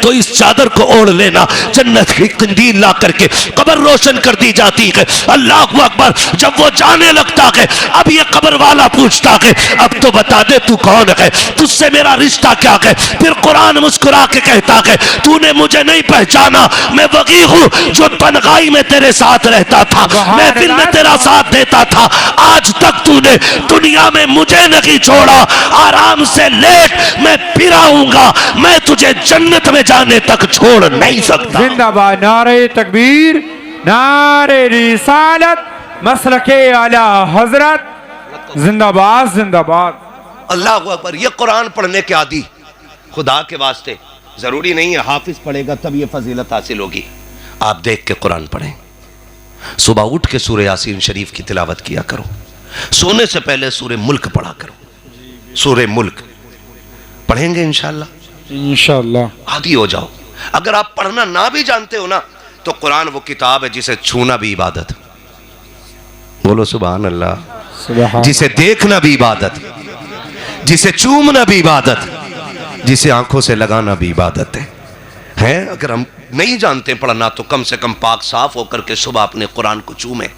तो इस चादर को ओढ़ लेना। जन्नत की कंदील ला करके कब्र रोशन कर दी जाती है। अल्लाह अकबर। जब वो जाने लगता है, अब ये कब्र वाला पूछता है अब तो बता दे तू कौन है, तुझसे मेरा रिश्ता क्या है? फिर कुरान मुस्कुरा के कहता है तूने मुझे नहीं पहचाना, मैं वही हूं जो तन्हाई में तेरे साथ रहता था, महफिल में तेरा साथ देता था। आज तक तूने दुनिया में मुझे नहीं छोड़ा, आराम से लेट, मैं फिर आऊंगा, मैं तुझे जन्नत में जाने तक छोड़ नहीं सकता। जिंदाबाद नारे तकबीर, नारे रिसालत, मसलके आला हजरत, जिंदाबाद जिंदाबाद। अल्लाह अकबर। ये कुरान पढ़ने के आदि, खुदा के वास्ते जरूरी नहीं है हाफिज पढ़ेगा तब ये फजीलत हासिल होगी। आप देख के कुरान पढ़ें, सुबह उठ के सूरह यासीन शरीफ की तिलावत किया करो, सोने से पहले सूरह मुल्क पढ़ा करो, सूरह मुल्क पढ़ेंगे इंशाअल्लाह। इंशाअल्लाह आदी हो जाओ। अगर आप पढ़ना ना भी जानते हो ना तो कुरान वो किताब है जिसे छूना भी इबादत। बोलो सुभान अल्लाह। जिसे देखना भी इबादत, जिसे चूमना भी इबादत, जिसे आंखों से लगाना भी इबादत है। अगर हम नहीं जानते पढ़ना तो कम से कम पाक साफ होकर के सुबह अपने कुरान को चूमें,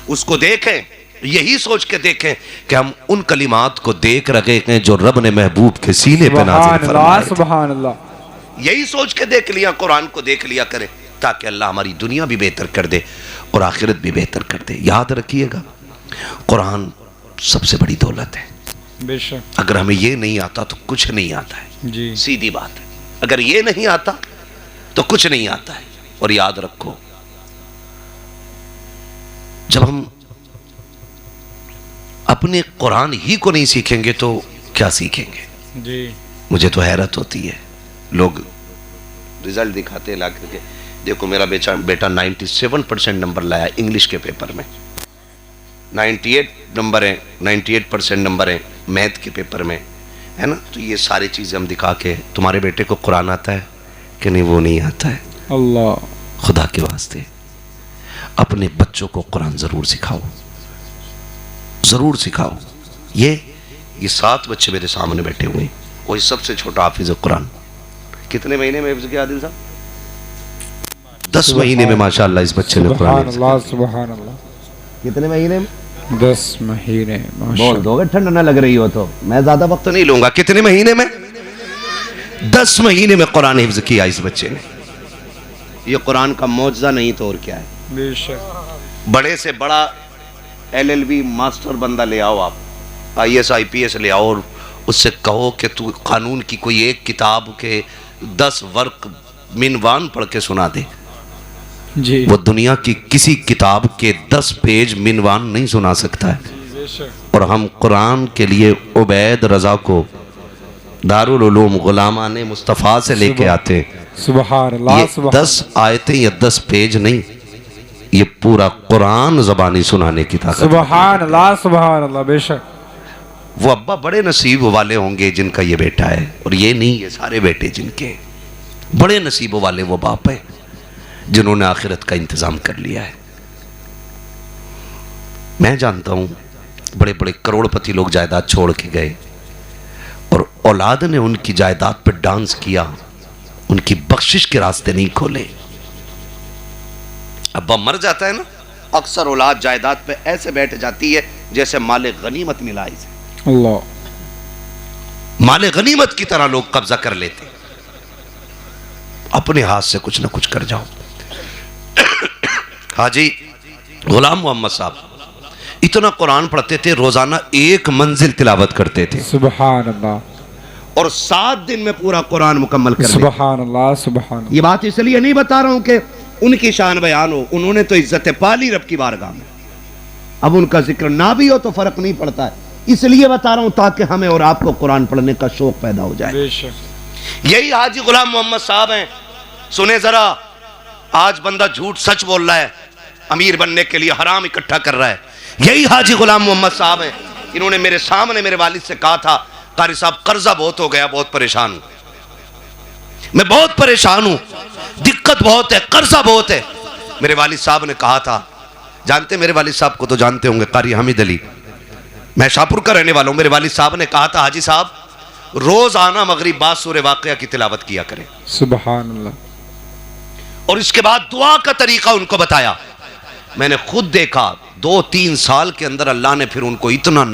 उसको देखें, यही सोच के देखें कि हम उन कलिमात को देख रहे हैं जो रब ने महबूब के सीने पे नाज़िल फरमाए थे। सुभान अल्लाह। यही सोच के देख लिया, कुरान को देख लिया करें ताकि अल्लाह हमारी दुनिया भी बेहतर कर दे और आखिरत भी बेहतर कर दे। याद रखिएगा कुरान सबसे बड़ी दौलत है। बेशक। अगर हमें ये नहीं आता तो कुछ नहीं आता है जी, सीधी बात है। अगर ये नहीं आता तो कुछ नहीं आता है। और याद रखो जब हम अपने कुरान ही को नहीं सीखेंगे तो क्या सीखेंगे? जी। मुझे तो हैरत होती है, लोग रिजल्ट दिखाते हैं ला करके, देखो मेरा बेटा 97% नंबर लाया इंग्लिश के पेपर में, 98 नंबर है, 98% नंबर है मैथ के पेपर में, है ना। तो ये सारी चीज़ें हम दिखा के तुम्हारे बेटे को कुरान आता है कि नहीं? वो नहीं आता है। अल्लाह। खुदा के वास्ते अपने बच्चों को कुरान ज़रूर सिखाओ, ज़रूर सिखाओ। ये 7 बच्चे मेरे सामने बैठे हुए हैं, वही सबसे छोटा हाफिज़ कुरान। कितने महीने में हिफ्ज़ किया आदिल साहब? 10 महीने में माशाअल्लाह इस बच्चे ने कुरान। सुभान अल्लाह। कितने महीने में? 10 महीने। बोल दोगे ठंड न लग रही हो तो मैं ज्यादा वक्त तो नहीं लूंगा। कितने महीने में? 10 महीने में कुरान हिफ्ज़ किया इस बच्चे ने। ये कुरान का मौजज़ा नहीं तो और क्या है। बेशक। बड़े से बड़ा LLB मास्टर बंदा ले आओ, आप IAS IPS ले आओ और उससे कहो कि तू कानून की कोई एक किताब के 10 वर्क मिनवान पढ़ के सुना दे। जी। वो दुनिया की किसी किताब के 10 पेज मिनवान नहीं सुना सकता है। और हम कुरान के लिए उबैद रजा को दारुल उलूम गुलामान मुस्तफ़ा से लेके आते हैं। सुभान अल्लाह। ये 10 आयतें या 10 पेज नहीं, ये पूरा कुरान ज़बानी सुनाने की ताकत। सुभान अल्लाह। सुभान अल्लाह। बेशक। वो अब्बा बड़े नसीब वाले होंगे जिनका ये बेटा है, और ये नहीं, ये सारे बेटे जिनके बड़े नसीब वाले वो बाप हैं जिन्होंने आखिरत का इंतजाम कर लिया है। मैं जानता हूं बड़े बड़े करोड़पति लोग जायदाद छोड़ के गए और औलाद ने उनकी जायदाद पर डांस किया, उनकी बख्शिश के रास्ते नहीं खोले। अब्बा मर जाता है ना, अक्सर औलाद जायदाद पे ऐसे बैठ जाती है जैसे माले गनीमत मिला इसे। अल्लाह। माले गनीमत की तरह लोग कब्जा कर लेते। अपने हाथ से कुछ ना कुछ कर जाओ। हाजी गुलाम मोहम्मद साहब इतना कुरान पढ़ते थे, रोजाना 1 मंजिल तिलावत करते थे सुभान अल्लाह, और 7 दिन में पूरा कुरान मुकम्मल कर लेते। सुभान अल्लाह, सुभान ये बात इसलिए नहीं बता रहा हूं कि उनकी शान बयान हो, उन्होंने तो इज्जत पाली रब की बारगाह में, अब उनका जिक्र ना भी हो तो फर्क नहीं पड़ता है, इसलिए बता रहा हूं ताकि हमें और आपको कुरान पढ़ने का शौक पैदा हो जाए। बेशक। यही हाजी गुलाम मोहम्मद साहब हैं। सुने जरा, आज बंदा झूठ सच बोल रहा है, अमीर बनने के लिए हराम इकट्ठा कर रहा है। यही हाजी गुलाम मोहम्मद साहब हैं। इन्होंने मेरे सामने मेरे वालिद से कहा था, कारी साहब कर्जा बहुत हो गया, बहुत परेशान हूं, मैं बहुत परेशान हूं, दिक्कत बहुत है, कर्जा बहुत है। मेरे वालिद साहब ने कहा था, जानते मेरे वालिद साहब को तो जानते होंगे, कारी हामिद अली, मैं शाहपुर का रहने वाला हूं। मेरे वालिद साहब ने कहा था, हाजी साहब रोज आना मगरिब बाद सूरह वाक़िया की तिलावत किया करें, सुभान अल्लाह। और इसके बाद दुआ का तरीका उनको बताया। मैंने खुद देखा 2-3 साल के अंदर अल्लाह ने फिर उनको इतना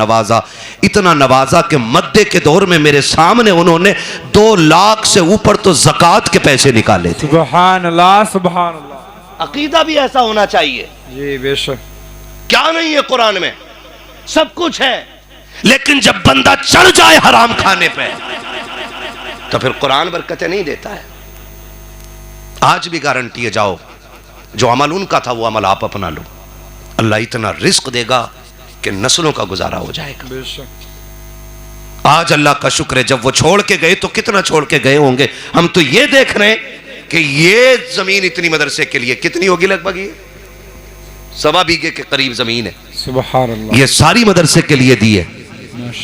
नवाजा कि मद्दे के दौर में मेरे सामने उन्होंने 2 लाख से ऊपर तो ज़कात के पैसे निकाले थे। सुभान अल्लाह, सुभान अल्लाह। अकीदा भी ऐसा होना चाहिए। जी बेशक। क्या नहीं है कुरान में, सब कुछ है, लेकिन जब बंदा चढ़ जाए हराम खाने पे तो फिर कुरान बरकतें नहीं देता है। आज भी गारंटी है, जाओ, जो अमल उनका था वो अमल आप अपना लो, अल्लाह इतना रिस्क देगा कि नस्लों का गुजारा हो जाएगा। बेशक। आज अल्लाह का शुक्र है, जब वो छोड़ के गए तो कितना छोड़ के गए होंगे। हम तो ये देख रहे हैं कि ये जमीन इतनी मदरसे के लिए कितनी होगी, लगभग ये 1.25 बीघे के करीब जमीन है, सुभान अल्लाह, ये सारी मदरसे के लिए दी है।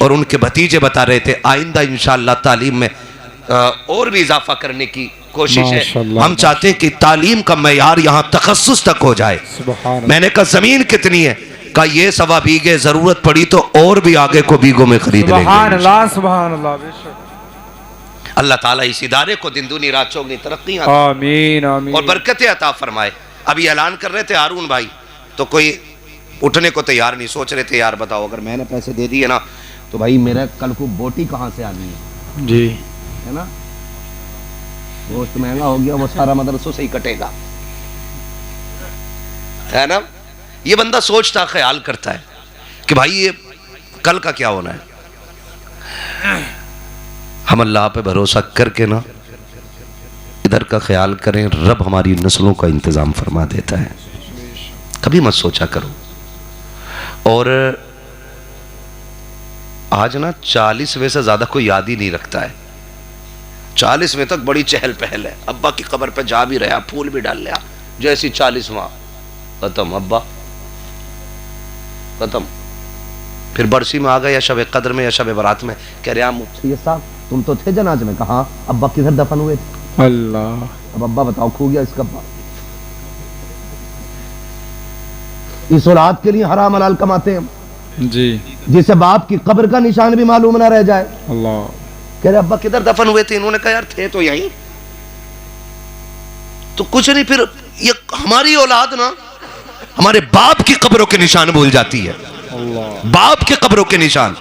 और उनके भतीजे बता रहे थे, आइंदा इंशाअल्लाह तालीम में और भी इजाफा करने की कोशिश है। हम चाहते हैं कि तालीम का मयार यहाँ तखस्सुस तक हो जाए। मैंने कहा जमीन कितनी है, कहा ये 1.25 बीघे, जरूरत पड़ी तो और भी आगे को बीघों में खरीद लेंगे। सुभान अल्लाह, सुभान अल्लाह। बेशक। अल्लाह ताला इस इदारे को दिन दुनी रात चौगनी तरक्की आमीन, आमीन, और बरकतें अता फरमाए। अभी ऐलान कर रहे थे हारून भाई, तो कोई उठने को तैयार नहीं, सोच रहे थे यार बताओ अगर मैंने पैसे दे दिए ना तो भाई मेरा कल को बोटी कहाँ से आनी है, जी है ना, गोश्त महंगा हो गया, वो सारा मदरसों से ही कटेगा, है ना। ये बंदा सोचता ख्याल करता है कि भाई ये कल का क्या होना है। हम अल्लाह पे भरोसा करके ना इधर का ख्याल करें, रब हमारी नस्लों का इंतजाम फरमा देता है। कभी मत सोचा करो। और आज ना 40वें से ज्यादा कोई याद ही नहीं रखता है। 40वें तक बड़ी चहल पहल है, अब्बा की कब्र पे जा भी रहा, फूल भी डाल लिया, जैसी 40वां खत्म, अब्बा खत्म। फिर बरसी में आ गए या शब कद्र में या शब बारात में, कह रहे मुफ्ती साहब तुम तो थे जनाज में, कहा अब्बा किधर दफन हुए थे, अल्लाह, अब अब्बा बताओ खो गया इसका अब्बा। इस औलाद के लिए हराम हलाल कमाते हैं जी, जिसे बाप की कब्र का निशान भी मालूम ना रह जाए। अल्लाह, कह रहे अब्बा किधर दफन हुए थे, इन्होंने कहा यार थे तो यहीं, तो कुछ नहीं। फिर ये हमारी औलाद ना हमारे बाप की कब्रों के निशान भूल जाती है, अल्लाह, बाप के कब्रों के निशान।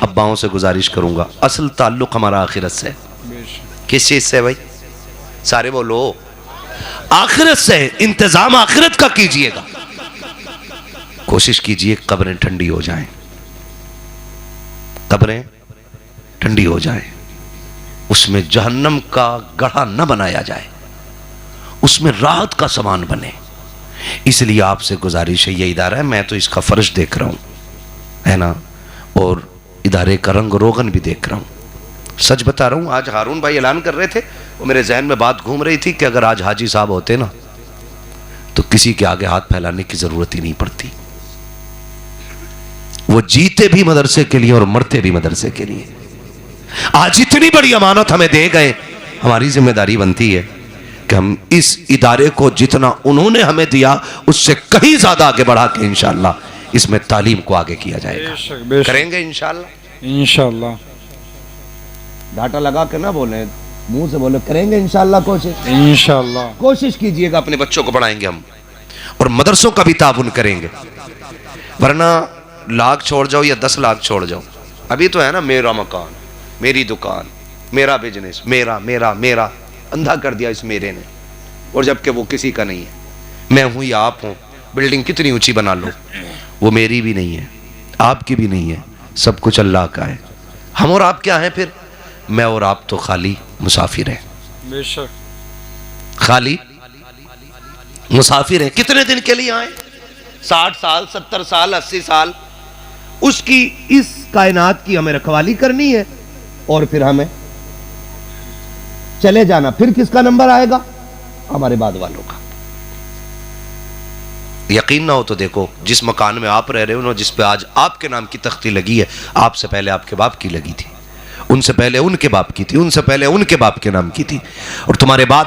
अब्बाओं से गुजारिश करूंगा, असल ताल्लुक हमारा आखिरत से है। किस चीज से भाई, सारे बोलो, आखिरत से। इंतजाम आखिरत का कीजिएगा, कोशिश कीजिए कब्रें ठंडी हो जाएं, कब्रें ठंडी हो जाएं, उसमें जहन्नम का गढ़ा न बनाया जाए, उसमें राहत का सामान बने। इसलिए आपसे गुजारिश है, ये इदारा है, मैं तो इसका फर्ज देख रहा हूं, है ना, और इदारे का रंग रोगन भी देख रहा हूं। सच बता रहा हूं, आज हारून भाई ऐलान कर रहे थे, वो मेरे जहन में बात घूम रही थी कि अगर आज हाजी साहब होते ना तो किसी के आगे हाथ फैलाने की जरूरत ही नहीं पड़ती। वो जीते भी मदरसे के लिए और मरते भी मदरसे के लिए। आज इतनी बड़ी अमानत हमें दे गए, हमारी जिम्मेदारी बनती है कि हम इस इदारे को जितना उन्होंने हमें दिया उससे कहीं ज्यादा आगे बढ़ा के इंशाअल्लाह इसमें तालीम को आगे किया जाएगा। बेशक, बेशक, करेंगे इंशाअल्लाह, इंशाअल्लाह। डाटा लगा के ना बोले, मुंह से बोले करेंगे इंशाअल्लाह, कोशिश इंशाअल्लाह, कोशिश कीजिएगा, अपने बच्चों को पढ़ाएंगे हम, और मदरसों का भी ताउन करेंगे। वरना लाख छोड़ जाओ या 10 लाख छोड़ जाओ, अभी तो है ना मेरा मकान, मेरी दुकान, मेरा बिजनेस, मेरा मेरा मेरा, अंधा कर दिया इस मेरे ने, और जबकि वो किसी का नहीं है। मैं हूं या आप हूं, बिल्डिंग कितनी ऊंची बना लो, वो मेरी भी नहीं है, आपकी भी नहीं है, सब कुछ अल्लाह का है। हम और आप क्या हैं फिर? मैं और आप तो खाली मुसाफिर हैं, बेशक खाली मुसाफिर हैं। कितने दिन के लिए आए? 60 साल, 70 साल, 80 साल। उसकी इस कायनात की हमें रखवाली करनी है और फिर हमें चले जाना। फिर किसका नंबर आएगा? हमारे बाद वालों का। यकीन ना हो तो देखो, जिस मकान में आप रह रहे हो ना, जिस पे आज आपके नाम की तख्ती लगी है, आपसे पहले आपके बाप की लगी थी, उनसे पहले उनके बाप की थी, उनसे पहले उनके बाप के नाम की थी, और तुम्हारे बाद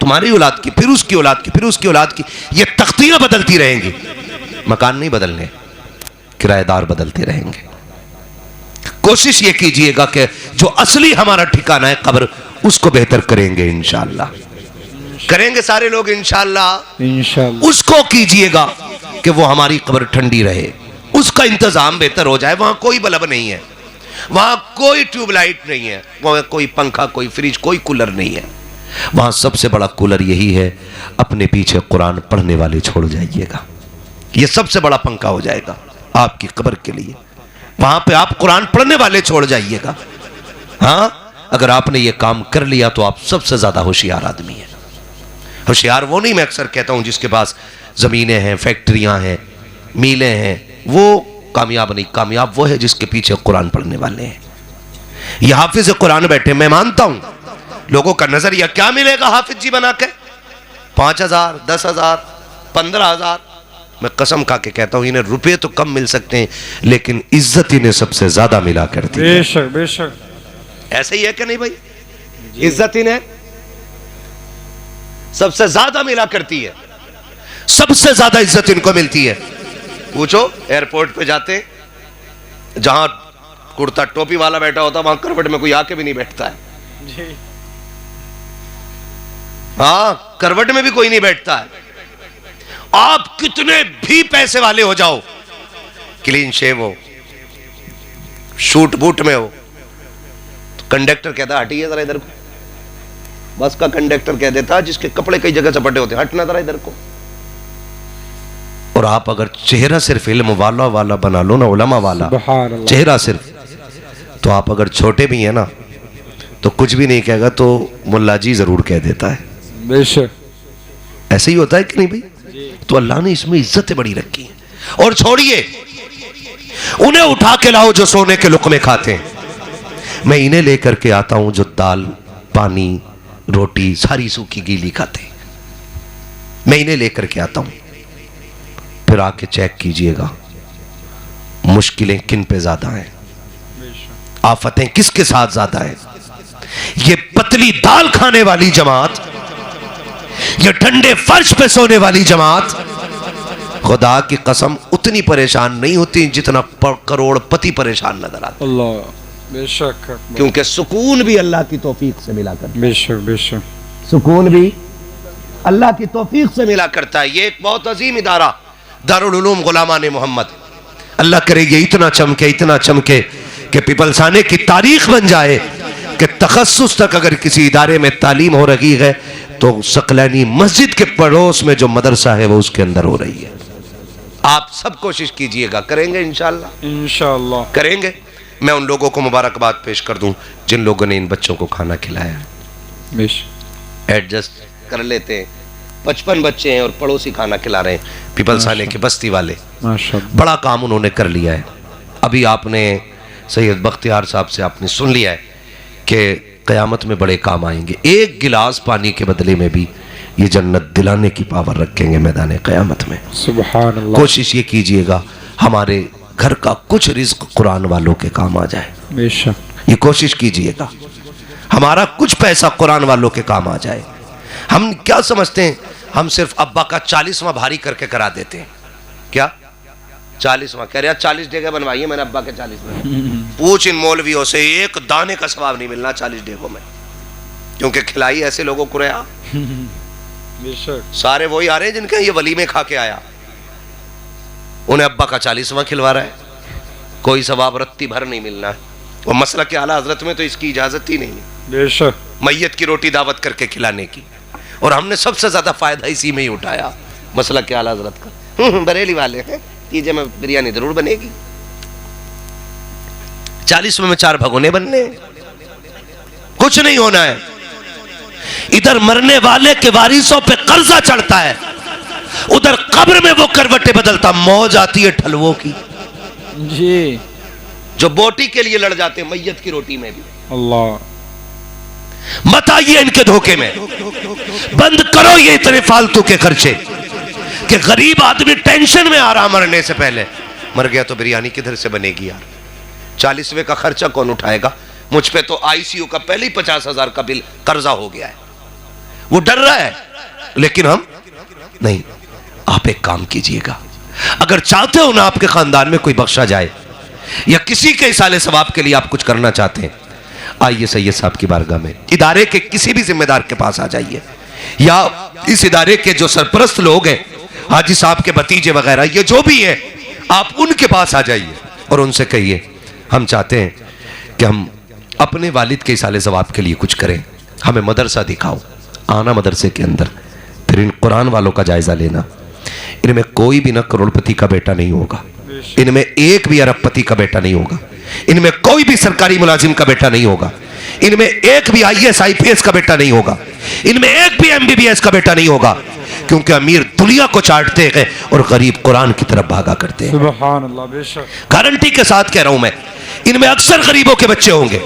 तुम्हारी औलाद की, फिर उसकी औलाद की, फिर उसकी औलाद की। ये तख्तियां बदलती रहेंगी, मकान नहीं बदलने, किराएदार बदलते रहेंगे। कोशिश ये कीजिएगा कि जो असली हमारा ठिकाना है कब्र, उसको बेहतर करेंगे इंशाअल्लाह, करेंगे सारे लोग इंशाअल्लाह। इंशाअल्लाह उसको कीजिएगा कि वो हमारी कब्र ठंडी रहे, उसका इंतजाम बेहतर हो जाए। वहां कोई बल्ब नहीं है, वहां कोई ट्यूबलाइट नहीं है, वहां कोई पंखा, कोई फ्रिज, कोई कूलर नहीं है। वहां सबसे बड़ा कूलर यही है, अपने पीछे कुरान पढ़ने वाले छोड़ जाइएगा। ये सबसे बड़ा पंखा हो जाएगा आपकी कब्र के लिए। वहां पे आप कुरान पढ़ने वाले छोड़ जाइएगा। हाँ, अगर आपने ये काम कर लिया तो आप सबसे ज्यादा होशियार आदमी है। होशियार वो नहीं, मैं अक्सर कहता हूं, जिसके पास जमीनें हैं, फैक्ट्रियां हैं, मीलें हैं, वो कामयाब नहीं। कामयाब वो है जिसके पीछे कुरान पढ़ने वाले हैं। ये हाफिज कुरान बैठे, मैं मानता हूं लोगों का नजरिया क्या मिलेगा हाफिज जी बना के? 5,000, 10,000, 15,000। मैं कसम खा के कहता हूं, इन्हें रुपए तो कम मिल सकते हैं, लेकिन इज्जत इन्हें सबसे ज्यादा मिला करती है। बेशक बेशक ऐसे ही है कि नहीं भाई? इज्जत इन्हें सबसे ज्यादा मिला करती है, सबसे ज्यादा इज्जत इनको मिलती है। पूछो, एयरपोर्ट पे जाते, जहां कुर्ता टोपी वाला बैठा होता, वहां करवट में कोई आके भी नहीं बैठता है। जी हाँ, करवट में भी कोई नहीं बैठता है। आप कितने भी पैसे वाले हो जाओ, क्लीन शेव हो, शूट बूट में हो, तो कंडक्टर कहता हटिए जरा इधर को। बस का कंडक्टर कह देता, जिसके कपड़े कई जगह चपटे होते, हटना जरा इधर को। और आप अगर चेहरा सिर्फ इल्म वाला वाला बना लो ना, उलमा वाला सुभान अल्लाह। चेहरा सिर्फ, तो आप अगर छोटे भी हैं ना, तो कुछ भी नहीं कहेगा तो मुल्ला जी जरूर कह देता है। बेशक ऐसे ही होता है कि नहीं भाई? तो अल्लाह ने इसमें इज्जतें बड़ी रखी हैं। और छोड़िए, उन्हें उठा के लाओ जो सोने के लुक़मे खाते हैं, मैं इन्हें लेकर के आता हूं जो दाल, पानी, रोटी सारी सूखी गीली खाते हैं। मैं इन्हें लेकर के आता हूं, फिर आके चेक कीजिएगा मुश्किलें किन पे ज्यादा हैं, आफतें किसके साथ ज्यादा हैं। ये पतली दाल खाने वाली जमात, ये ठंडे फर्श पे सोने वाली जमात, खुदा की कसम उतनी परेशान नहीं होती जितना करोड़पति परेशान नजर आता। अल्लाह, बेशक क्योंकि सुकून भी अल्लाह की तौफीक से मिला करता है। बेशक बेशक सुकून भी अल्लाह की तौफीक से मिला करता है। ये एक बहुत अजीम इदारा, दारुल उलूम गुलामान मोहम्मद, अल्लाह करे ये इतना चमके कि पिपलसाने की तारीख बन जाए कि तखस्सुस तक अगर किसी इदारे में तालीम हो रही है तो सकलैनी मस्जिद के पड़ोस में जो मदरसा है वो उसके अंदर हो रही है। आप सब कोशिश कीजिएगा, करेंगे इंशाअल्लाह, इंशाअल्लाह करेंगे। मैं उन लोगों को मुबारकबाद पेश कर दूं जिन लोगों ने इन बच्चों को खाना खिलाया। बेशक एडजस्ट कर लेते हैं, 55 बच्चे हैं और पड़ोसी खाना खिला रहे हैं, पिपलसाने के बस्ती वाले। माशाअल्लाह, बड़ा काम उन्होंने कर लिया है। अभी आपने सैयद बख्तियार साहब से आपने सुन लिया है कि क़यामत में बड़े काम आएंगे। एक गिलास पानी के बदले में भी ये जन्नत दिलाने की पावर रखेंगे मैदान क़यामत में। सुभान अल्लाह। कोशिश ये कीजिएगा हमारे घर का कुछ रिज्क कुरान वालों के काम आ जाए। बेशक ये कोशिश कीजिएगा हमारा कुछ पैसा कुरान वालों के काम आ जाए। हम क्या समझते हैं, हम सिर्फ अब्बा का 40वां भारी करके करा देते हैं। क्या 40वां कह रहे 40 डेगे बनवाइए मैंने अब्बा के 40 में। पूछ इन मौलवियों से, एक दाने का सवाब नहीं मिलना 40 डेगों में, क्योंकि खिलाई ऐसे लोगों को रहा। बेशक सारे वही आ रहे हैं जिनके ये वलीमे खा के आया, उन्हें अब्बा का 40वां खिलवा रहा है, कोई सवाब रत्ती भर नहीं मिलना है। और मसला के आला हजरत में तो इसकी इजाजत ही नहीं है, बेशक मैयत की रोटी दावत करके खिलाने की। और हमने सबसे ज्यादा फायदा इसी में ही उठाया, मसला के आला हजरत का। बरेली वाले हैं भतीजे में बिरयानी जरूर बनेगी। 40वें में 4 भगोने बनने हैं। कुछ नहीं होना है। इधर मरने वाले के वारिसों पे कर्जा चढ़ता है, उधर कब्र में वो करवटें बदलता। मौज आती है ठलवों की जी, जो बोटी के लिए लड़ जाते हैं, मैयत की रोटी में भी। अल्लाह, मत आइए इनके धोखे में। बंद करो ये इतने फालतू के खर्चे कि गरीब आदमी टेंशन में आ रहा मरने से पहले। मर गया तो बिरयानी किधर से बनेगी यार? 40वें का खर्चा कौन उठाएगा? मुझ पे तो आईसीयू का पहले ही 50,000 का बिल कर्जा हो गया है। वो डर रहा है, लेकिन हम नहीं। आप एक काम कीजिएगा, अगर चाहते हो ना आपके खानदान में कोई बख्शा जाए या किसी के इसाले सवाब के लिए आप कुछ करना चाहते हैं, आइए सैयद साहब की बारगाह में, इदारे के किसी भी जिम्मेदार के पास आ जाइए, या इस इदारे के जो सरपरस्त लोग हैं, हाजी साहब के भतीजे वगैरह, ये जो भी है, आप उनके पास आ जाइए और उनसे कहिए हम चाहते हैं कि हम अपने वालिद के इसाले सवाब के लिए कुछ करें, हमें मदरसा दिखाओ। आना मदरसे के अंदर, फिर इन कुरान वालों का जायजा लेना। इनमें कोई भी ना करोड़पति का बेटा नहीं होगा, इनमें एक भी अरबपति का बेटा नहीं होगा, इनमें कोई भी सरकारी मुलाजिम का बेटा नहीं होगा, इनमें एक भी IAS IPS का बेटा नहीं होगा, इनमें एक भी MBBS का बेटा नहीं होगा, क्योंकि अमीर दुनिया को चाटते हैं और गरीब कुरान की तरफ भागा करते हैं। सुभान अल्लाह, बेशक गारंटी के साथ कह रहा हूं मैं, इनमें अक्सर गरीबों के बच्चे होंगे।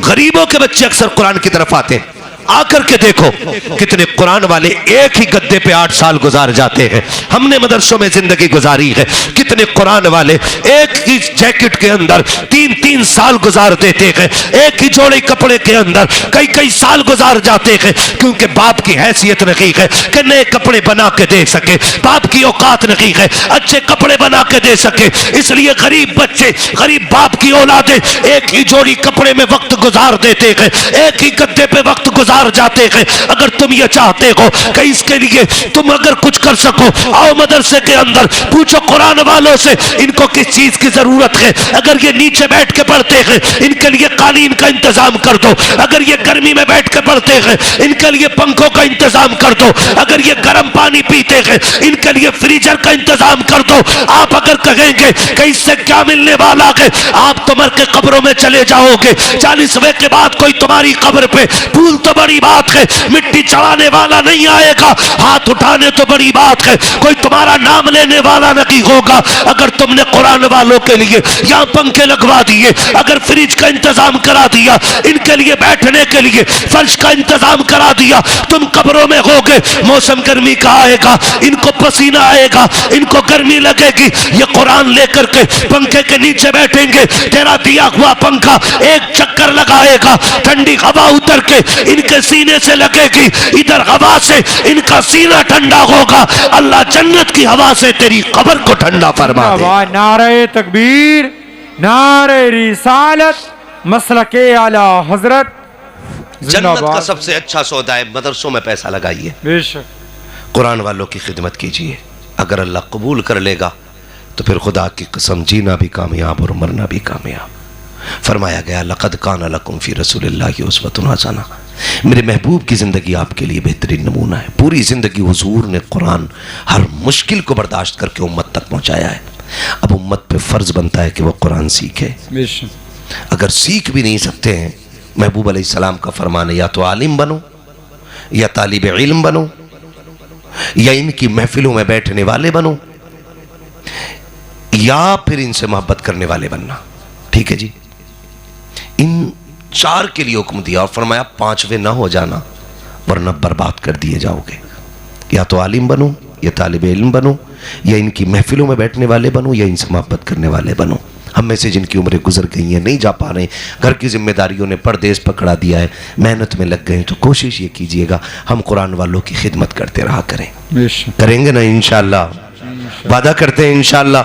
गरीबों के बच्चे अक्सर कुरान की तरफ आते हैं। आकर के देखो कितने कुरान वाले एक ही गद्दे पे 8 साल गुजार जाते हैं। हमने मदरसों में जिंदगी गुजारी है, कितने कुरान वाले एक ही जैकेट के अंदर 3-3 साल गुजार देते हैं, एक ही जोड़े कपड़े के अंदर कई साल गुजार जाते हैं, क्योंकि बाप की हैसियत नहीं है कि नए कपड़े बना के दे सके, बाप की औकात नहीं है अच्छे कपड़े बना के दे सके, इसलिए गरीब बच्चे, गरीब बाप की औलादे एक ही जोड़ी कपड़े में वक्त गुजार देते हैं, एक ही गद्दे पे वक्त गुजार जाते हैं। अगर तुम ये चाहते हो कि इसके लिए तुम अगर कुछ कर सको, आओ मदरसे के अंदर, पूछो कुरान वालों से इनको किस चीज की जरूरत है। अगर ये नीचे बैठ के पढ़ते हैं, इनके लिए कालीन का इंतजाम कर दो। अगर ये गर्मी में बैठ के पढ़ते हैं, इनके लिए पंखों का इंतजाम कर दो। अगर ये गर्म पानी पीते हैं, इनके लिए फ्रीजर का इंतजाम कर दो। आप अगर कहेंगे कि इससे क्या मिलने वाला है, आप तो मर के कब्रों में चले जाओगे। 40वें के बाद कोई तुम्हारी कब्र पे, फूल तो बड़ी बात है, मिट्टी चढ़ाने वाला नहीं आएगा, हाथ उठाने तो बड़ी बात है, कोई तुम्हारा नाम लेने वाला नहीं होगा। अगर तुमने कुरान वालों के लिए यहाँ पंखे लगवा दिए, अगर फ्रिज का इंतजाम करा दिया, इनके लिए बैठने के लिए फर्श का इंतजाम करा दिया, तुम कब्रों में होगे। मौसम गर्मी का आएगा, इनको पसीना आएगा, इनको गर्मी लगेगी, ये कुरान लेकर के पंखे के नीचे बैठेंगे, तेरा दिया हुआ पंखा एक चक्कर लगाएगा, ठंडी हवा उतर के इनके सीने से लगेगी, इधर हवा से इनका सीना ठंडा होगा। अल्लाह जन्नत की हवा से तेरी कब्र को ठंडा फरमा दे। नारे तकबीर, नारे रिसालत, मसलके आला हजरत। जन्नत का सबसे अच्छा सौदा है मदरसों में पैसा लगाइए, बेशक कुरान वालों की खिदमत कीजिए। अगर अल्लाह कबूल कर लेगा तो फिर खुदा की कसम जीना भी कामयाब और मरना भी कामयाब। फरमाया गया लक़द काना लकुम फ़ी रसूलिल्लाहि उस्वतुन हसना, मेरे महबूब की ज़िंदगी आपके लिए बेहतरीन नमूना है। पूरी ज़िंदगी हुजूर ने कुरान हर मुश्किल को बर्दाश्त करके उम्मत तक पहुँचाया है। अब उम्मत पे फ़र्ज़ बनता है कि वह कुरान सीखे। अगर सीख भी नहीं सकते हैं, महबूब अलैहिस्सलाम का फरमान है, या तो आलिम बनो, या तालिब इल्म बनो, या इनकी महफिलों में बैठने वाले बनो, या फिर इनसे मोहब्बत करने वाले बनना। ठीक है जी, इन 4 के लिए हुक्म दिया और फरमाया 5वें ना हो जाना वरना बर्बाद कर दिए जाओगे। या तो आलिम बनो, या तालिब इल्म बनो, या इनकी महफिलों में बैठने वाले बनो, या इनसे मोहब्बत करने वाले बनो। हम में से जिनकी उम्रें गुजर गई हैं, नहीं जा पा रहे, घर की जिम्मेदारियों ने परदेश पकड़ा दिया है, मेहनत में लग गए, तो कोशिश ये कीजिएगा हम कुरान वालों की खिदमत करते रहा करें। करेंगे ना इंशाअल्लाह, वादा करते हैं इंशाअल्लाह।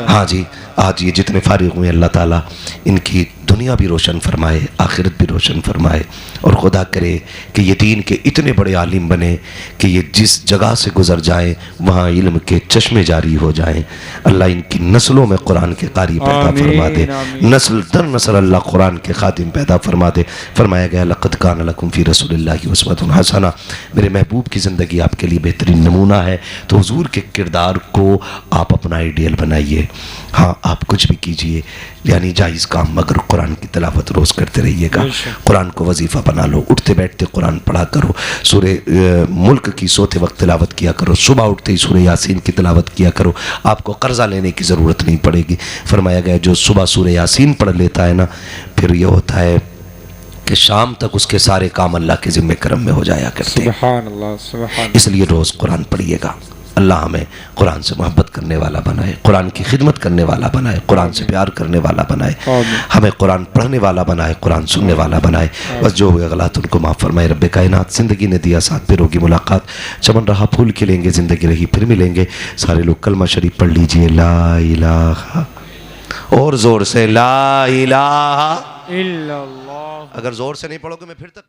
हाँ जी, आज ये जितने फारिग हुए अल्लाह ताला इनकी दुनिया भी रोशन फरमाए, आखिरत भी रोशन फरमाए, और खुदा करे कि ये दीन के इतने बड़े आलिम बने कि ये जिस जगह से गुजर जाएं वहाँ इल्म के चश्मे जारी हो जाएं। अल्लाह इनकी नस्लों में कुरान के कारी पैदा फरमा दे, नस्ल दर नस्ल अल्लाह कुरान के खातिम पैदा फरमा दे। फरमाया गया लक़द कान लकुम फ़ी रसूलिल्लाहि उस्वतुन हसना, मेरे महबूब की ज़िंदगी आपके लिए बेहतरीन नमूना है। तो हुजूर के किरदार को आप अपना आइडियल बनाइए। हाँ, आप कुछ भी कीजिए, यानी जायज़ काम, मगर कुरान की तिलावत रोज़ करते रहिएगा। कुरान को वजीफ़ा बना लो, उठते बैठते कुरान पढ़ा करो, सूरे मुल्क की सोते वक्त तिलावत किया करो, सुबह उठते ही सूरे यासीन की तिलावत किया करो, आपको कर्जा लेने की ज़रूरत नहीं पड़ेगी। फरमाया गया जो सुबह सूरे यासीन पढ़ लेता है ना, फिर ये होता है कि शाम तक उसके सारे काम अल्लाह के ज़िम्मे करम में हो जाया करते हैं। सुभान अल्लाह, सुभान अल्लाह। इसलिए रोज़ कुरान पढ़िएगा। अल्लाह हमें कुरान से मोहब्बत करने वाला बनाए, कुरान की खिदमत करने वाला बनाए, कुरान से प्यार करने वाला बनाए, हमें कुरान पढ़ने वाला बनाए, कुरान सुनने वाला बनाए। बस जो हुए गलत उनको माफ़ फरमाए रब्बे कायनात। ज़िंदगी ने दिया साथ, फिर होगी मुलाकात, चमन रहा फूल खिलेंगे, ज़िंदगी रही फिर मिलेंगे। सारे लोग कलमा शरीफ पढ़ लीजिए, ला इलाहा, और ज़ोर से ला इलाहा इल्लल्लाह। अगर ज़ोर से नहीं पढ़ोगे मैं फिर तक